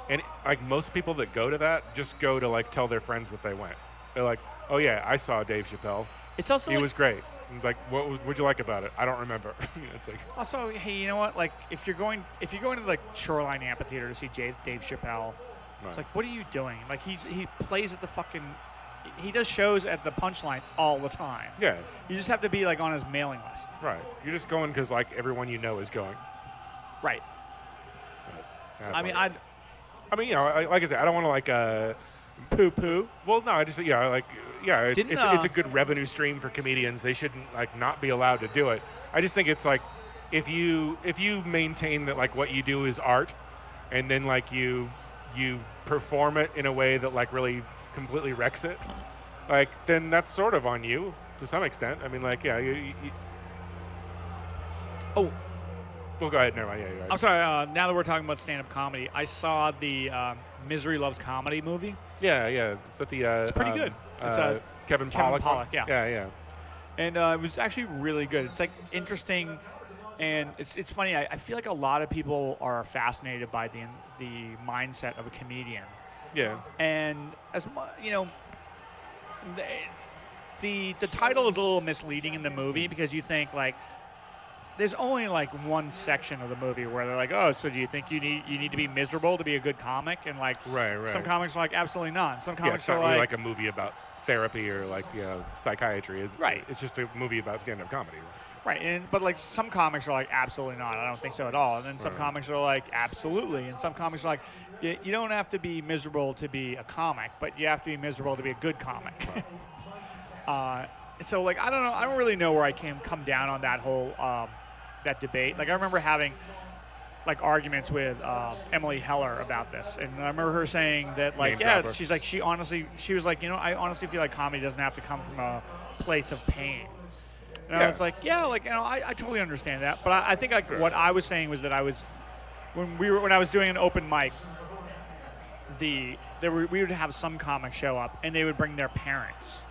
and like most people that go to that just go to like tell their friends that they went. They're like, oh yeah, I saw Dave Chappelle. It's also he was great. And it's like, what'd you like about it? I don't remember. It's like also, hey, you know what? Like, if you're going to like Shoreline Amphitheater to see Dave Chappelle, it's like, what are you doing? Like, he plays at the fucking, he does shows at the Punchline all the time. Yeah. You just have to be like on his mailing list. Right. You're just going because like everyone is going. Right. I mean, like I said, I don't want to like poo-poo. Well, no, I just it's a good revenue stream for comedians. They shouldn't like not be allowed to do it. I just think it's like if you maintain that like what you do is art, and then like you perform it in a way that like really completely wrecks it, like then that's sort of on you to some extent. I mean, like oh. Well, go ahead. Never mind. Yeah, you're right. I'm sorry. Now that we're talking about stand-up comedy, I saw the Misery Loves Comedy movie. Yeah. It's at the. It's pretty good. It's Kevin Pollak. Yeah. And it was actually really good. It's like interesting, and it's funny. I feel like a lot of people are fascinated by the mindset of a comedian. Yeah. And as the title is a little misleading in the movie because you think like. There's only like one section of the movie where they're like, oh, so do you think you need to be miserable to be a good comic? And like, right. Some comics are like, absolutely not. Some comics it's not are really like a movie about therapy or like psychiatry. Right. It's just a movie about stand-up comedy. Right. But like some comics are like, absolutely not. I don't think so at all. And then some comics are like, absolutely. And some comics are like, you don't have to be miserable to be a comic, but you have to be miserable to be a good comic. So like, I don't know. I don't really know where I can come down on that whole. That debate. Like I remember having like arguments with Emily Heller about this, and I remember her saying that like she's like she was like I honestly feel like comedy doesn't have to come from a place of pain. And I was like I totally understand that, but I think like what I was saying was that I was when I was doing an open mic, we would have some comics show up and they would bring their parents.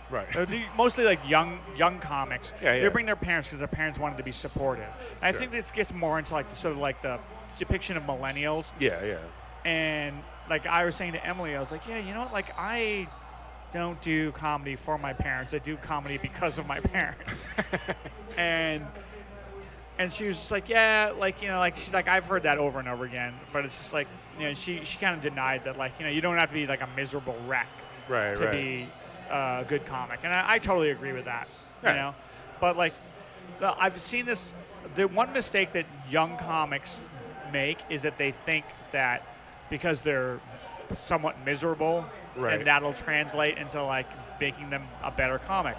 Right. Mostly like young comics. Yeah. They bring their parents because their parents wanted to be supportive. And I think this gets more into like sort of like the depiction of millennials. Yeah. And like I was saying to Emily, I was like, like I don't do comedy for my parents. I do comedy because of my parents. and she was just like, she's like, I've heard that over and over again. But it's just like, she kind of denied that like, you don't have to be like a miserable wreck to be a good comic, and I totally agree with that. Right. But like, I've seen this. The one mistake that young comics make is that they think that because they're somewhat miserable, and that'll translate into like making them a better comic.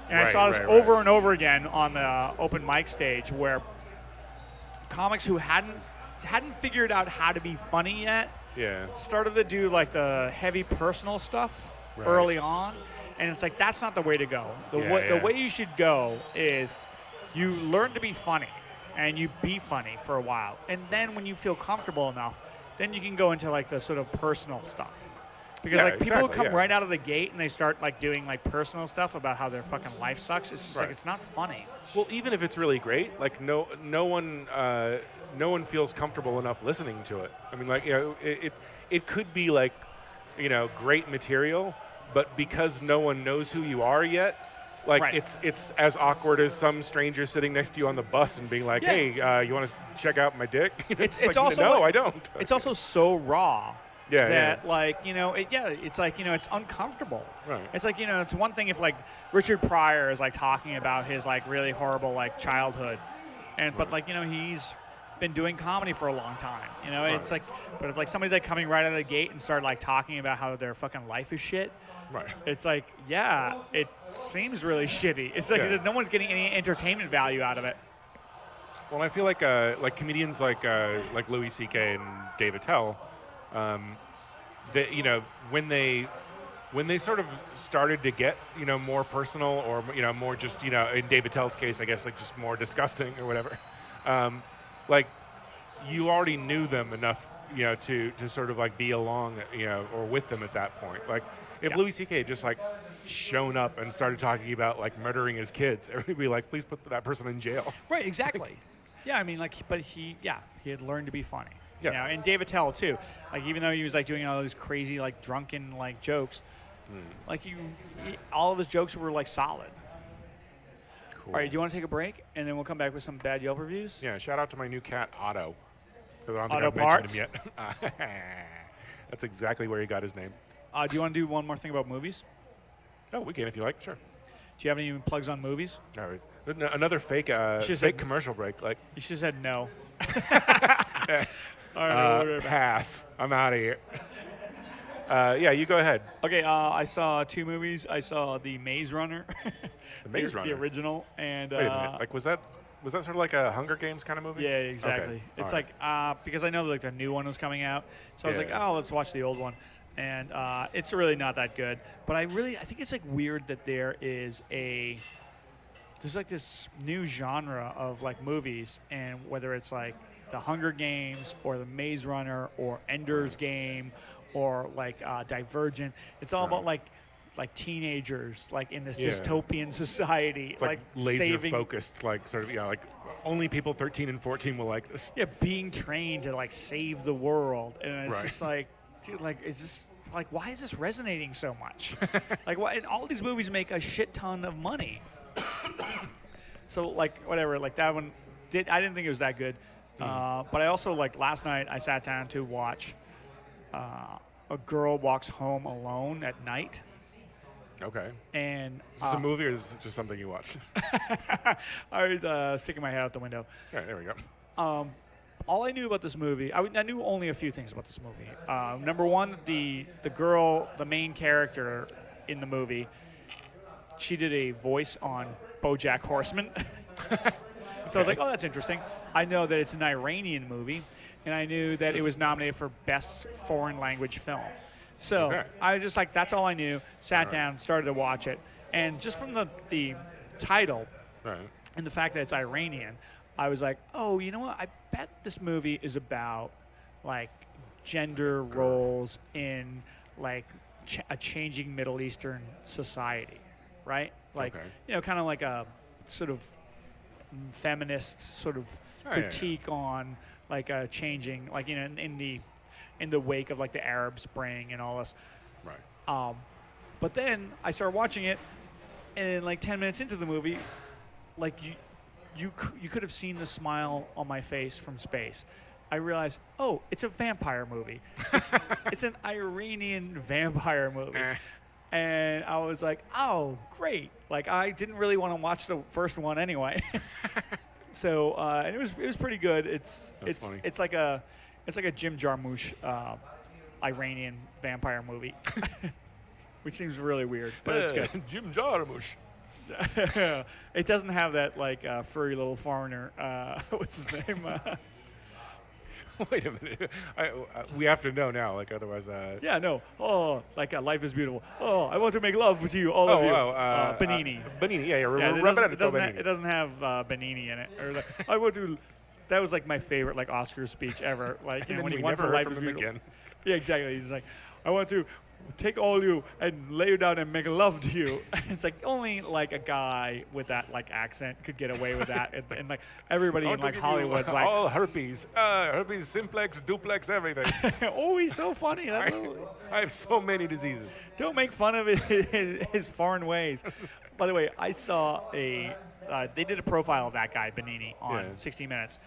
And I saw this over and over again on the open mic stage where comics who hadn't figured out how to be funny yet, started to do like the heavy personal stuff. Early on, and it's like that's not the way to go. The way you should go is you learn to be funny and you be funny for a while, and then when you feel comfortable enough, then you can go into like the sort of personal stuff. Because like people who come right out of the gate and they start like doing like personal stuff about how their fucking life sucks, it's just like it's not funny. Well, even if it's really great, like no one feels comfortable enough listening to it. I mean, like it could be like great material. But because no one knows who you are yet, Like Right. it's as awkward as some stranger sitting next to you on the bus and being like, Yeah. "Hey, you want to check out my dick?" It's like, also no, like- I don't. It's also so raw. Yeah, that yeah. like it's like it's uncomfortable. Right. It's like it's one thing if like Richard Pryor is like talking about his like really horrible like childhood, but like he's been doing comedy for a long time. It's like, but if like somebody's like coming right out of the gate and start like talking about how their fucking life is shit. Right. It's like, yeah, it seems really shitty. It's like no one's getting any entertainment value out of it. Well, I feel like comedians like Louis C.K. and Dave Attell, that when they sort of started to get more personal or more just in Dave Attell's case, I guess like just more disgusting or whatever, like you already knew them enough to sort of like be along or with them at that point. Like if Louis C.K. had just like shown up and started talking about like murdering his kids, everybody would be like, please put that person in jail. Right, exactly. Yeah, I mean, like, but he had learned to be funny. Yeah. And Dave Attell too. Like, even though he was like doing all these crazy, like, drunken, like, jokes, like all of his jokes were like solid. Cool. All right, do you want to take a break and then we'll come back with some bad Yelp reviews? Yeah. Shout out to my new cat Otto. 'Cause I don't think Otto I've Parts? mentioned him yet. That's exactly where he got his name. Do you want to do one more thing about movies? Oh, we can if you like. Sure. Do you have any plugs on movies? All right. Another fake commercial break. Like You should have said no. All right, we'll be right back. pass. I'm out of here. Yeah, you go ahead. Okay, I saw 2 movies. I saw The Maze Runner. The Maze Runner. The original. And, Wait a minute. Like was that sort of like a Hunger Games kind of movie? Yeah, exactly. Okay. It's All like because I know like the new one was coming out, so I was like, Yeah. oh, let's watch the old one, and it's really not that good. But I think it's like weird that there's like this new genre of like movies, and whether it's like the Hunger Games or the Maze Runner or Ender's Game or like Divergent, it's all about like teenagers like in this dystopian society, It's like laser saving, focused, like sort of like only people 13 and 14 will like this. yeah, being trained to like save the world, and it's Right. just like, dude, like, is this like, why is this resonating so much? Like, why? And all these movies make a shit ton of money. So like, whatever, like that one, I didn't think it was that good. But I also like last night I sat down to watch A Girl Walks Home Alone at Night. Okay. And Is this a movie or is this just something you watched? I was sticking my head out the window. All right, there we go. All I knew about this movie, I knew only a few things about this movie. Number one, the girl, the main character in the movie, she did a voice on BoJack Horseman. So I was like, oh, that's interesting. I know that it's an Iranian movie, and I knew that it was nominated for Best Foreign Language Film. So I was just like, that's all I knew. Sat down, started to watch it. And just from the title and the fact that it's Iranian, I was like, oh, you know what? I bet this movie is about like gender roles in like a changing Middle Eastern society, right? Like, kind of like a sort of feminist sort of critique on like a changing, like, in the wake of like the Arab Spring and all this. Right. But then I started watching it, and like 10 minutes into the movie, like you could have seen the smile on my face from space. I realized, oh, it's a vampire movie. It's an Iranian vampire movie. And I was like, oh, great. Like, I didn't really want to watch the first one anyway. So and it was pretty good. It's funny. It's like a Jim Jarmusch Iranian vampire movie, which seems really weird, but it's good. Jim Jarmusch. It doesn't have that like furry little foreigner. What's his name? Wait a minute. We have to know now, like otherwise. Yeah, no. Oh, like Life is Beautiful. Oh, I want to make love with you, all of you. Benini. Benini, yeah. It doesn't have Benini in it. Or like, I want to. That was like my favorite like Oscar speech ever. Like, And when then he we went never for heard Life from is him Beautiful. again. Yeah, exactly. He's like, I want to take all you and lay you down and make love to you. It's like only like a guy with that like accent could get away with that, and like everybody in like Hollywood's like all herpes, simplex, duplex, everything. oh, he's so funny. I have so many diseases. Don't make fun of his foreign ways. By the way, I saw they did a profile of that guy, Benini, on Yeah. 60 Minutes.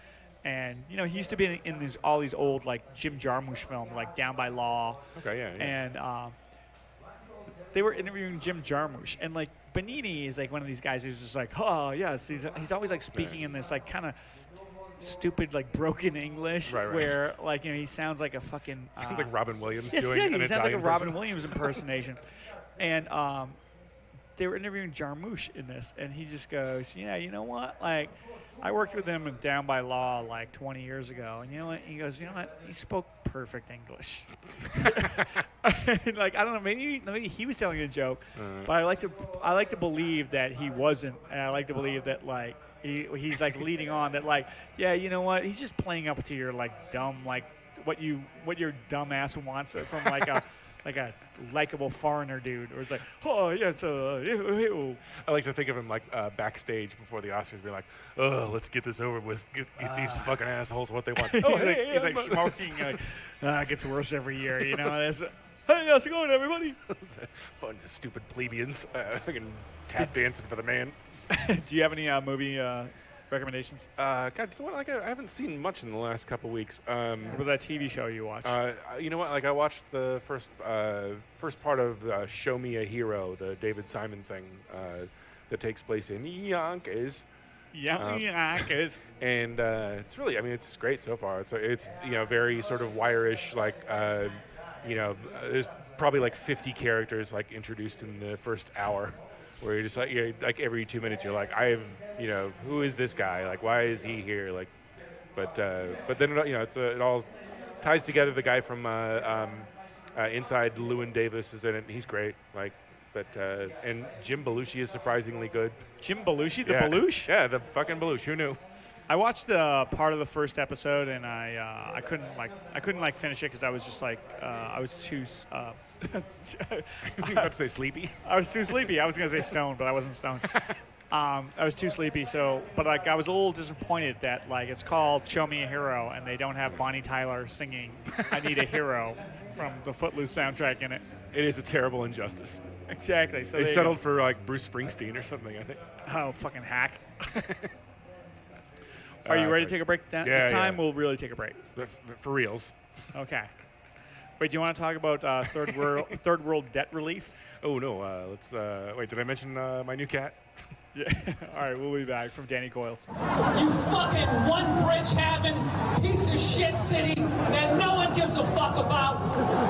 And, he used to be in all these old, like, Jim Jarmusch films, like Down by Law. Okay, yeah. And they were interviewing Jim Jarmusch. And, like, Benini is, like, one of these guys who's just like, oh, yes. He's always, like, speaking in this, like, kind of stupid, like, broken English. Right. Where, like, he sounds like a fucking... Sounds like Robin Williams yes, doing an he sounds like a Italian Robin person. Williams impersonation. And they were interviewing Jarmusch in this, and he just goes, yeah, you know what? Like, I worked with him in Down by Law like 20 years ago, and you know what? He goes, you know what? He spoke perfect English. Like, I don't know, maybe he was telling a joke, but I like to believe that he wasn't, and I like to believe that like he's like leading on that like, yeah, you know what? He's just playing up to your like dumb like what your dumb ass wants from like a like a likable foreigner dude, or it's like, oh yes, I like to think of him like backstage before the Oscars, be like, "Oh, let's get this over with. Get these fucking assholes what they want." Oh, he's like smoking. It gets worse every year, you know. That's, hey, how's it going, everybody? Bunch of stupid plebeians, fucking tap dancing for the man. Do you have any movie recommendations? God, you know what? Like I haven't seen much in the last couple weeks. What was that TV show you watched? You know what? Like I watched the first part of Show Me a Hero, the David Simon thing that takes place in Yonkers. Yonkers. And it's really, I mean, it's great so far. It's very sort of wire-ish, like there's probably like 50 characters like introduced in the first hour. Where you're just like every 2 minutes you're like, who is this guy? Like, why is he here? Like, but then it all ties together. The guy from Inside Llewyn Davis is in it. He's great. Like, and Jim Belushi is surprisingly good. Jim Belushi, the Belushi? Yeah, the fucking Belushi. Who knew? I watched the part of the first episode and I couldn't finish it because I was just like I was too. You about to say sleepy? I was too sleepy. I was gonna say stoned, but I wasn't stoned. I was too sleepy. But like I was a little disappointed that like it's called Show Me a Hero and they don't have Bonnie Tyler singing "I Need a Hero" from the Footloose soundtrack in it. It is a terrible injustice. Exactly. So they settled for like Bruce Springsteen or something, I think. Oh, fucking hack. Are you ready to take a break? This time we'll really take a break. For reals. Okay. Wait, do you want to talk about third world debt relief? Oh no, let's wait. Did I mention my new cat? Yeah. All right, we'll be back from Danny Coyles. You fucking one bridge having piece of shit city that no one gives a fuck about.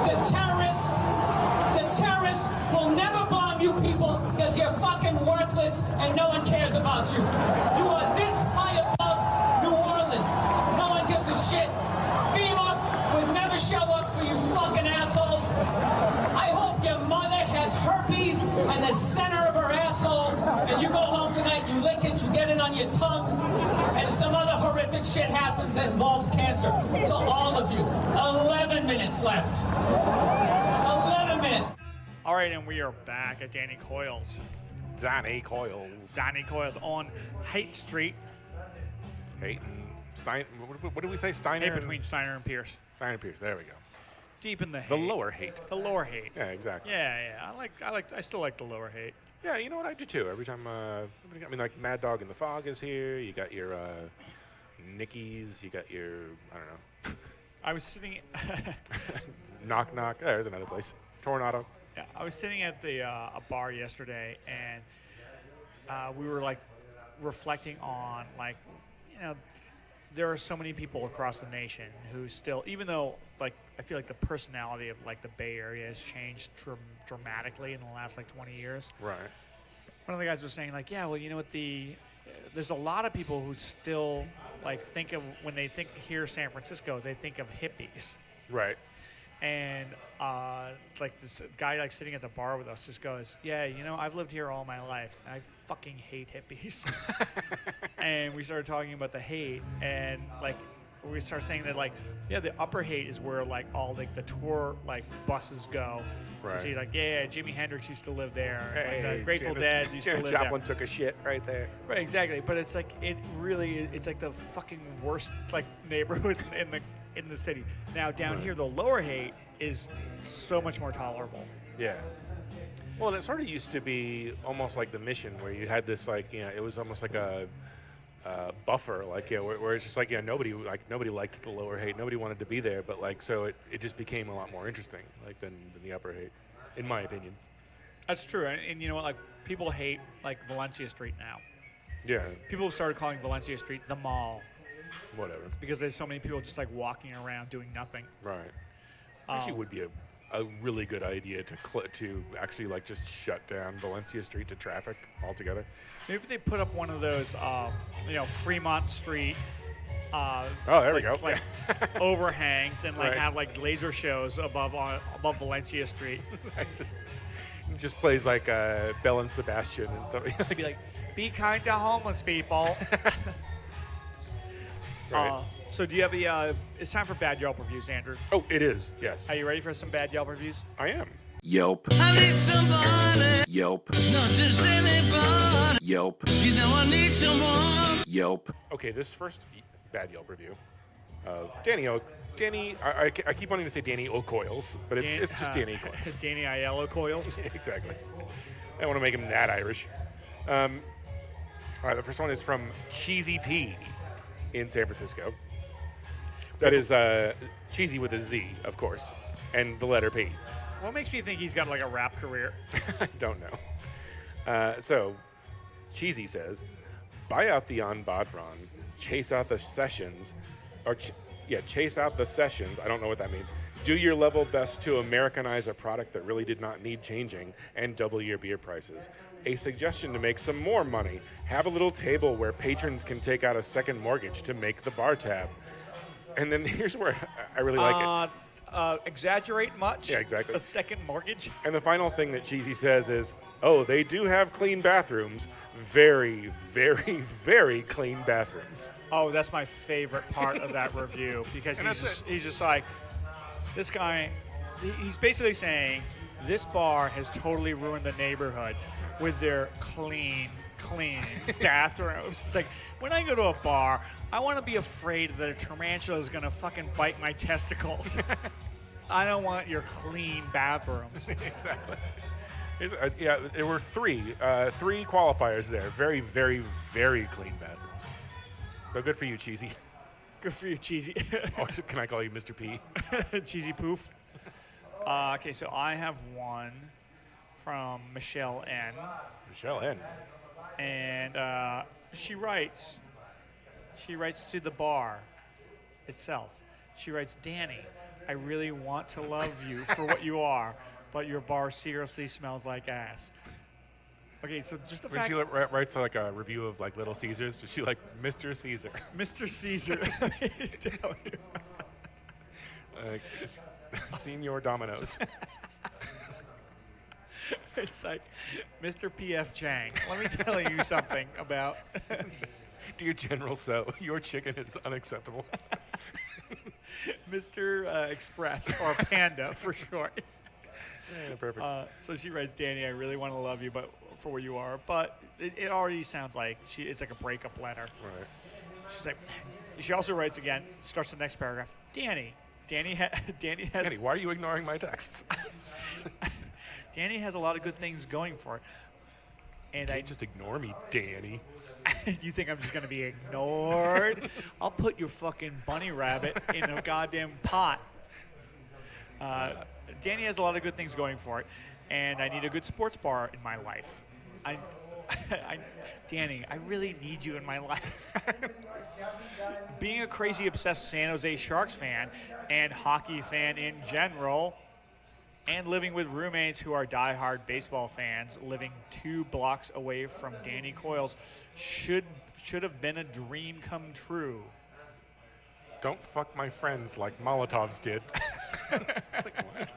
The terrorists will never bomb you people because you're fucking worthless and no one cares about you. You are this high above New Orleans. No one gives a shit. FEMA would never show up for you fucking assholes. I hope your mother has herpes in the center of her asshole and you go home tonight, you lick it, you get it on your tongue, and some other horrific shit happens that involves cancer. To all of you, 11 minutes left. 11 minutes. All right, and we are back at Danny Coyles. Danny Coyles. Danny Coyles on Haight Street. Haight and Stein. What did we say? Steiner? Haight between Steiner and Pierce. Steiner and Pierce. There we go. Deep in the Haight. The lower Haight. The lower Haight. Yeah, exactly. Yeah. I still like the lower Haight. Yeah, you know what? I do too. Every time, like Mad Dog in the Fog is here. You got your Nickies. You got your, I don't know. I was sitting. Knock Knock. Oh, there's another place. Tornado. Yeah, I was sitting at a bar yesterday, and we were like reflecting on like, there are so many people across the nation who still, even though like I feel like the personality of like the Bay Area has changed dramatically in the last like 20 years. Right. One of the guys was saying like, yeah, well, you know what, there's a lot of people who still like think of, when they hear San Francisco, they think of hippies. Right. And like this guy like sitting at the bar with us just goes, yeah, I've lived here all my life. And I fucking hate hippies. And we started talking about the hate, and like we started saying that like, yeah, the upper Haight is where like all like the tour like buses go to see like, yeah, Jimi Hendrix used to live there. Hey, and, Grateful Dead used to live there. Joplin took a shit right there. Right, exactly. But it's like it's like the fucking worst like neighborhood in the city. Now down here, the lower Haight is so much more tolerable. Yeah. Well, it sort of used to be almost like the Mission, where you had this it was almost like a buffer, where it's just nobody liked the lower height, nobody wanted to be there, but so it just became a lot more interesting than the upper height, in my opinion. That's true, and you know what? People hate Valencia Street now. Yeah. People have started calling Valencia Street the mall. Whatever. Because there's so many people just walking around doing nothing. Right. Actually, would be a really good idea to actually just shut down Valencia Street to traffic altogether. Maybe if they put up one of those, Fremont Street. There we go. Overhangs and Right. have laser shows above Valencia Street. just plays Belle and Sebastian and stuff. Be like, be kind to homeless people. Right. So do you have it's time for Bad Yelp reviews, Andrew. Oh, it is, yes. Are you ready for some Bad Yelp reviews? I am. Yelp. I need somebody, Yelp. not just anybody. Yelp. You know I need someone. Yelp. Okay, this first Bad Yelp review. Danny, I keep wanting to say DannyCoyles, but it's just DannyCoyles. Danny Aiello Coils. Exactly. I want to make him that Irish. All right, the first one is from Cheesy P in San Francisco. That is cheesy with a Z, of course, and the letter P. What makes me think he's got a rap career? I don't know. So, Cheesy says, buy out the on Bodron, chase out the sessions, chase out the sessions. I don't know what that means. Do your level best to Americanize a product that really did not need changing and double your beer prices. A suggestion to make some more money. Have a little table where patrons can take out a second mortgage to make the bar tab. And then here's where I really like it. Exaggerate much? Yeah, exactly. A second mortgage? And the final thing that Cheesy says is, oh, they do have clean bathrooms. Very, very, very clean bathrooms. Oh, that's my favorite part of that review because he's just like, this guy, he's basically saying this bar has totally ruined the neighborhood with their clean bathrooms. It's like, when I go to a bar, I want to be afraid that a tarantula is going to fucking bite my testicles. I don't want your clean bathrooms. Exactly. There were three qualifiers there. Very, very, very clean bathrooms. So good for you, Cheesy. Good for you, Cheesy. Or can I call you Mr. P? Cheesy Poof. Okay, so I have one from Michelle N. Michelle N. And she writes to the bar itself. She writes, Danny, I really want to love you for what you are, but your bar seriously smells like ass. Okay, so just the When fact... she writes a review of Little Caesars, does she Mr. Caesar? Mr. Caesar. Let me tell you. Senor Domino's. It's like, Mr. P.F. Chang, let me tell you something about... Dear General So, your chicken is unacceptable. Mr. Express, or Panda for short. Yeah, perfect. So she writes, Danny, I really want to love you but for where you are. But it already sounds like it's like a breakup letter. Right. She's like, she also writes again, starts the next paragraph, Danny, Danny, why are you ignoring my texts? Danny has a lot of good things going for it. And I just ignore me, Danny. You think I'm just going to be ignored? I'll put your fucking bunny rabbit in a goddamn pot. Danny has a lot of good things going for it, and I need a good sports bar in my life. Danny, I really need you in my life. Being a crazy obsessed San Jose Sharks fan and hockey fan in general, and living with roommates who are diehard baseball fans, living 2 blocks away from DannyCoyles should have been a dream come true. Don't fuck my friends like Molotovs did. It's like, what?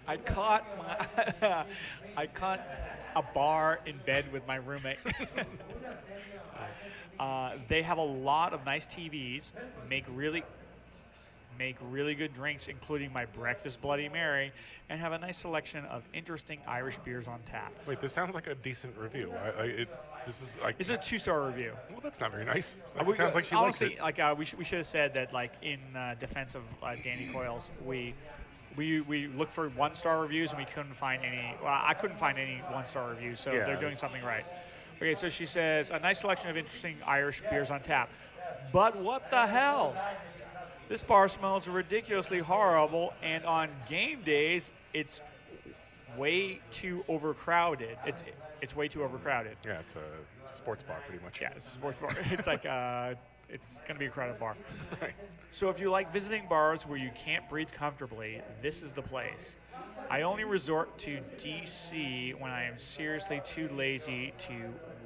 I caught a bar in bed with my roommate. They have a lot of nice TVs, make really good drinks, including my breakfast Bloody Mary, and have a nice selection of interesting Irish beers on tap. Wait, this sounds like a decent review. This is like... It's a 2-star review. Well, that's not very nice. It sounds like she honestly, likes it. we should have said that, in defense of DannyCoyles, we we looked for 1-star reviews and we couldn't find any. Well, I couldn't find any 1-star reviews, so Yeah. they're doing something right. Okay, so she says, a nice selection of interesting Irish beers on tap. But what the hell? This bar smells ridiculously horrible, and on game days, it's way too overcrowded. It's way too overcrowded. Yeah, it's a sports bar pretty much. Yeah, it's a sports bar. It's like it's going to be a crowded bar. Right. So if you like visiting bars where you can't breathe comfortably, this is the place. I only resort to DC when I am seriously too lazy to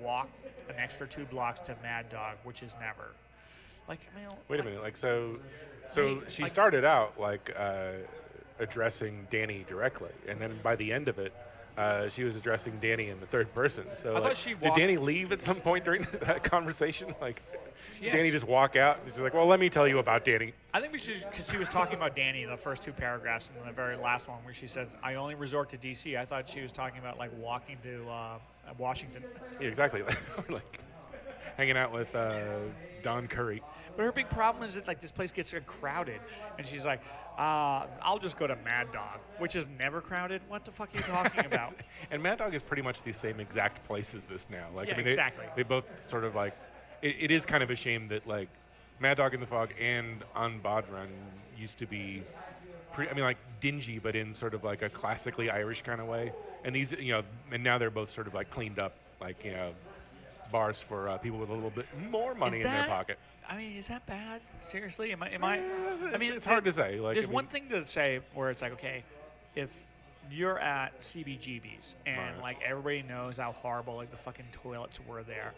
walk an extra 2 blocks to Mad Dog, which is never. Like, you know, Wait a minute. Like so she like- started out like addressing Danny directly, and then by the end of it, she was addressing Danny in the third person. So I like, thought she did walked- Danny leave at some point during that conversation? Like, Yes. Danny just walk out? And she's like, well, let me tell you about Danny. I think we should, because she was talking about Danny in the first 2 paragraphs, and then the very last one where she said, I only resort to DC. I thought she was talking about, like, walking to Washington. Yeah, exactly. Like hanging out with Don Curry. But her big problem is that, like, this place gets crowded. And she's like, I'll just go to Mad Dog, which is never crowded. What the fuck are you talking about? And Mad Dog is pretty much the same exact place as this now. Like, Yeah, I mean, exactly. They both sort of like. It is kind of a shame that like Mad Dog in the Fog and On Bodrun used to be, like dingy, but in sort of like a classically Irish kind of way. And these, and now they're both sort of like cleaned up, like bars for people with a little bit more money in their pocket. I mean, is that bad? Seriously? Am I? I mean, it's hard to say. Like, there's one thing to say where it's like, okay, if you're at CBGB's and Right. like everybody knows how horrible like the fucking toilets were there,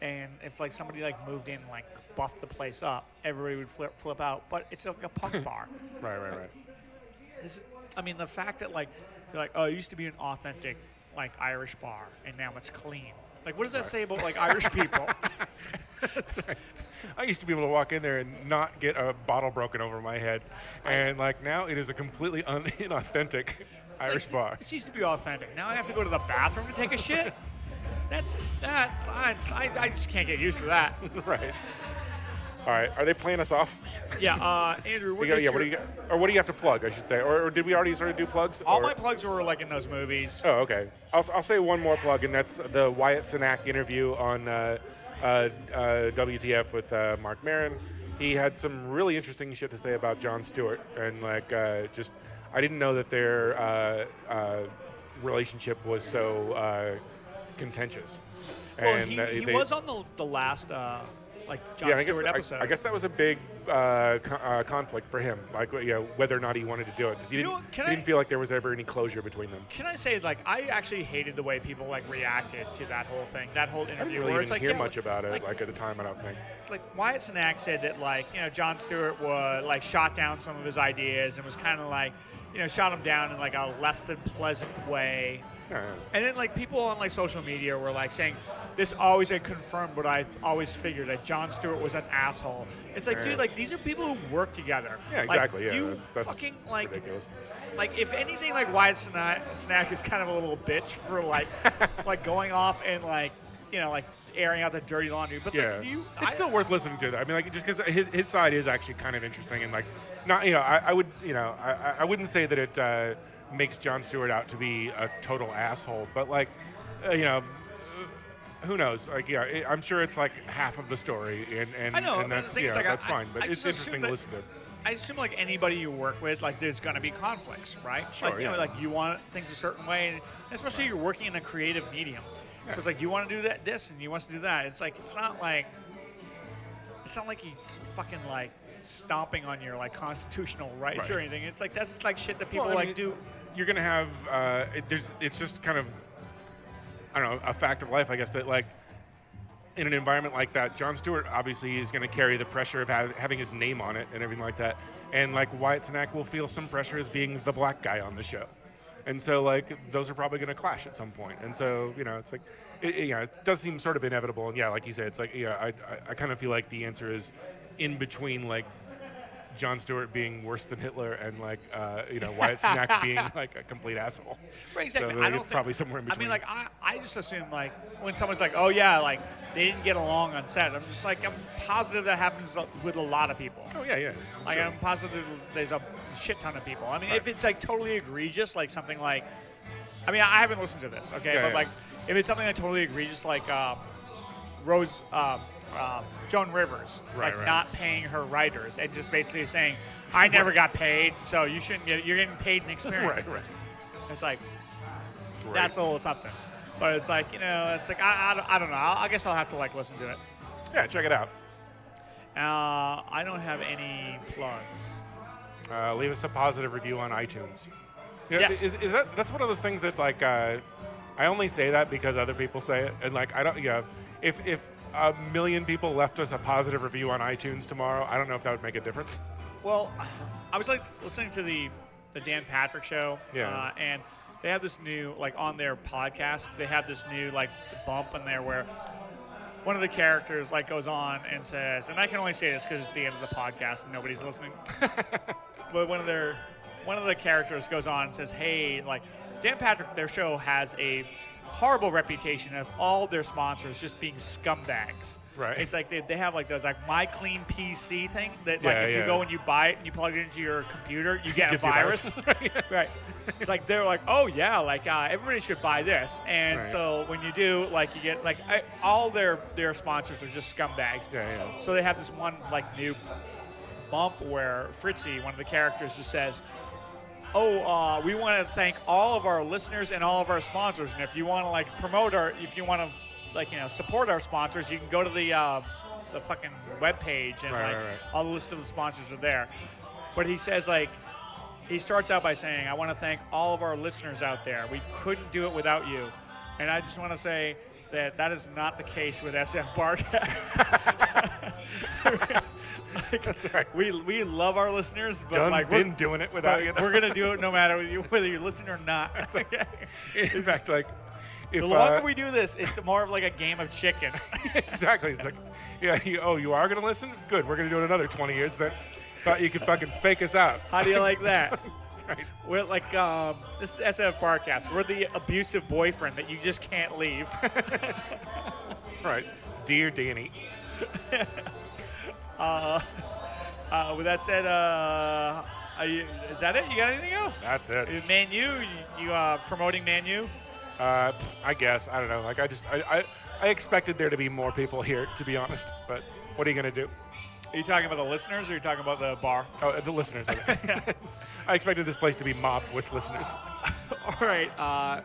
and if like somebody like moved in and like buffed the place up, everybody would flip out. But it's like a punk bar. Right. I mean, the fact that like you're like, oh, it used to be an authentic like Irish bar, and now it's clean. Like, what does that say about like Irish people? That's right. I used to be able to walk in there and not get a bottle broken over my head, and like now it is a completely inauthentic Irish bar. This used to be authentic. Now I have to go to the bathroom to take a shit. I just can't get used to that. Right. All right. Are they playing us off? Yeah, Andrew, What do you got? Or what do you have to plug? I should say. Or did we already sort of do plugs? all or? my plugs were like in those movies. Oh, okay. I'll say one more plug, and that's the Wyatt Cenac interview on WTF with Mark Maron. He had some really interesting shit to say about Jon Stewart, and like just I didn't know that their relationship was so contentious. Well, And he was on the last like Jon yeah, Stewart episode. I guess that was a big conflict for him, like whether or not he wanted to do it, because he didn't feel like there was ever any closure between them. Can I say, like, I actually hated the way people like reacted to that whole thing, that whole I interview. didn't really where even it's like, hear yeah, much about it, like like at the time. I don't think. Like Wyatt Cenac said that like Jon Stewart was like shot down some of his ideas and was kind of like shot him down in like a less than pleasant way. Yeah. And then like people on like social media were like saying this always had confirmed what I always figured, that Jon Stewart was an asshole. It's like, dude, like these are people who work together. Yeah, Like, exactly. Yeah, you that's fucking like ridiculous. Like if anything, like Wyatt Cenac is kind of a little bitch for like like going off and like like airing out the dirty laundry. But Yeah, like, it's still worth listening to. I mean, like, just because his side is actually kind of interesting, and like, not I would I wouldn't say that it makes Jon Stewart out to be a total asshole, but like, who knows? Like, I'm sure it's like half of the story, and I know, and that's the thing is, like, that's fine. But I it's just interesting assume to that- listen to. I assume like anybody you work with, like there's gonna be conflicts, right? Sure, Like, yeah. like you want things a certain way, and especially you're working in a creative medium. Yeah. So it's like you want to do this and you want to do that. It's like it's not like you fucking like stomping on your like constitutional rights or Right. anything. It's like that's like shit that people Well, I like mean, do. You're gonna have it's just kind of I don't know, a fact of life, I guess, that like in an environment like that, Jon Stewart obviously is going to carry the pressure of having his name on it and everything like that. And like Wyatt Cenac will feel some pressure as being the black guy on the show. And so like those are probably going to clash at some point. And so, it's like, it does seem sort of inevitable. And yeah, like you said, it's like, I kind of feel like the answer is in between like Jon Stewart being worse than Hitler and like, Wyatt Cenac being like a complete asshole. Right, exactly. So I like, don't it's probably somewhere in I between. mean, like I just assume like when someone's like, oh yeah, like they didn't get along on set. I'm just like I'm positive that happens with a lot of people. Oh yeah. Like Sure. I'm positive there's a shit ton of people. I mean, Right. if it's like totally egregious, like something like, I mean, I haven't listened to this, okay, Yeah, but yeah. like if it's something like totally egregious, like Joan Rivers, Right, right. not paying her writers and just basically saying, I never got paid, so you shouldn't get. You're getting paid in experience. Right. It's like Right. that's a little something. But it's like, it's like I don't know. I guess I'll have to like listen to it. Yeah, check it out. I don't have any plugs. Leave us a positive review on iTunes. Yes. Is that's one of those things that like I only say that because other people say it, and like I don't. Yeah, if a million people left us a positive review on iTunes tomorrow, I don't know if that would make a difference. Well, I was like listening to the Dan Patrick show, Yeah. and they have this new like on their podcast. They have this new like bump in there where one of the characters like goes on and says, and I can only say this because it's the end of the podcast and nobody's listening. But one of the characters goes on and says, "Hey, like Dan Patrick, their show has a horrible reputation of all their sponsors just being scumbags." Right. It's like they have like those like My Clean PC thing that like Yeah, if you yeah. go and you buy it and you plug it into your computer, you get a Gives you a virus. virus. Right. It's like they're like, oh yeah, like everybody should buy this, and Right. so when you do, like you get like all their sponsors are just scumbags. Yeah. So they have this one like new bump where Fritzy, one of the characters, just says, "Oh, we want to thank all of our listeners and all of our sponsors, and if you want to like if you want to like support our sponsors, you can go to the fucking webpage and Right, like right. all the list of the sponsors are there." But he says like. He starts out by saying, "I want to thank all of our listeners out there. We couldn't do it without you." And I just want to say that is not the case with SF Barkast. That's right. We love our listeners, but Done like been doing it without you. we're gonna do it no matter whether you listen or not. Okay. In fact, like if The longer we do this, it's more of like a game of chicken. exactly, it's like yeah. You are gonna listen? Good. We're gonna do it another 20 years. Then thought you could fucking fake us out. How do you like that? Right. We're like this is SF Barkast. We're the abusive boyfriend that you just can't leave. That's right. Dear Danny. With that said, is that it? You got anything else? That's it. Man U, you promoting Man U? I guess I don't know. Like I expected there to be more people here, to be honest. But what are you gonna do? Are you talking about the listeners or are you talking about the bar? Oh, the listeners. I expected this place to be mobbed with listeners. All right. I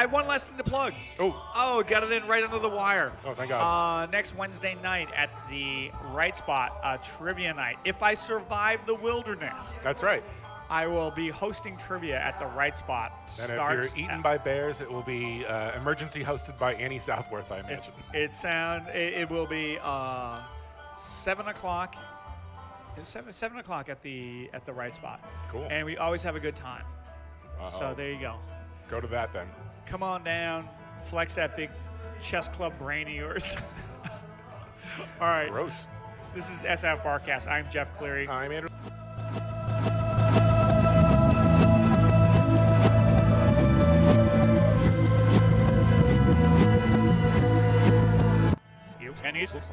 have one last thing to plug. Oh, Got it in right under the wire. Oh, thank God. Next Wednesday night at the Right Spot, trivia night. If I survive the wilderness, that's right. I will be hosting trivia at the Right Spot. And if you're eaten by bears, it will be emergency hosted by Annie Southworth, I imagine. It will be 7 o'clock. It's 7 o'clock at the Right Spot. Cool. And we always have a good time. Uh-oh. So there you go. Go to that then. Come on down, flex that big chest club brain of yours. All right. Gross. This is SF Barkast. I'm Jeff Cleary. I'm Andrew. You can use this.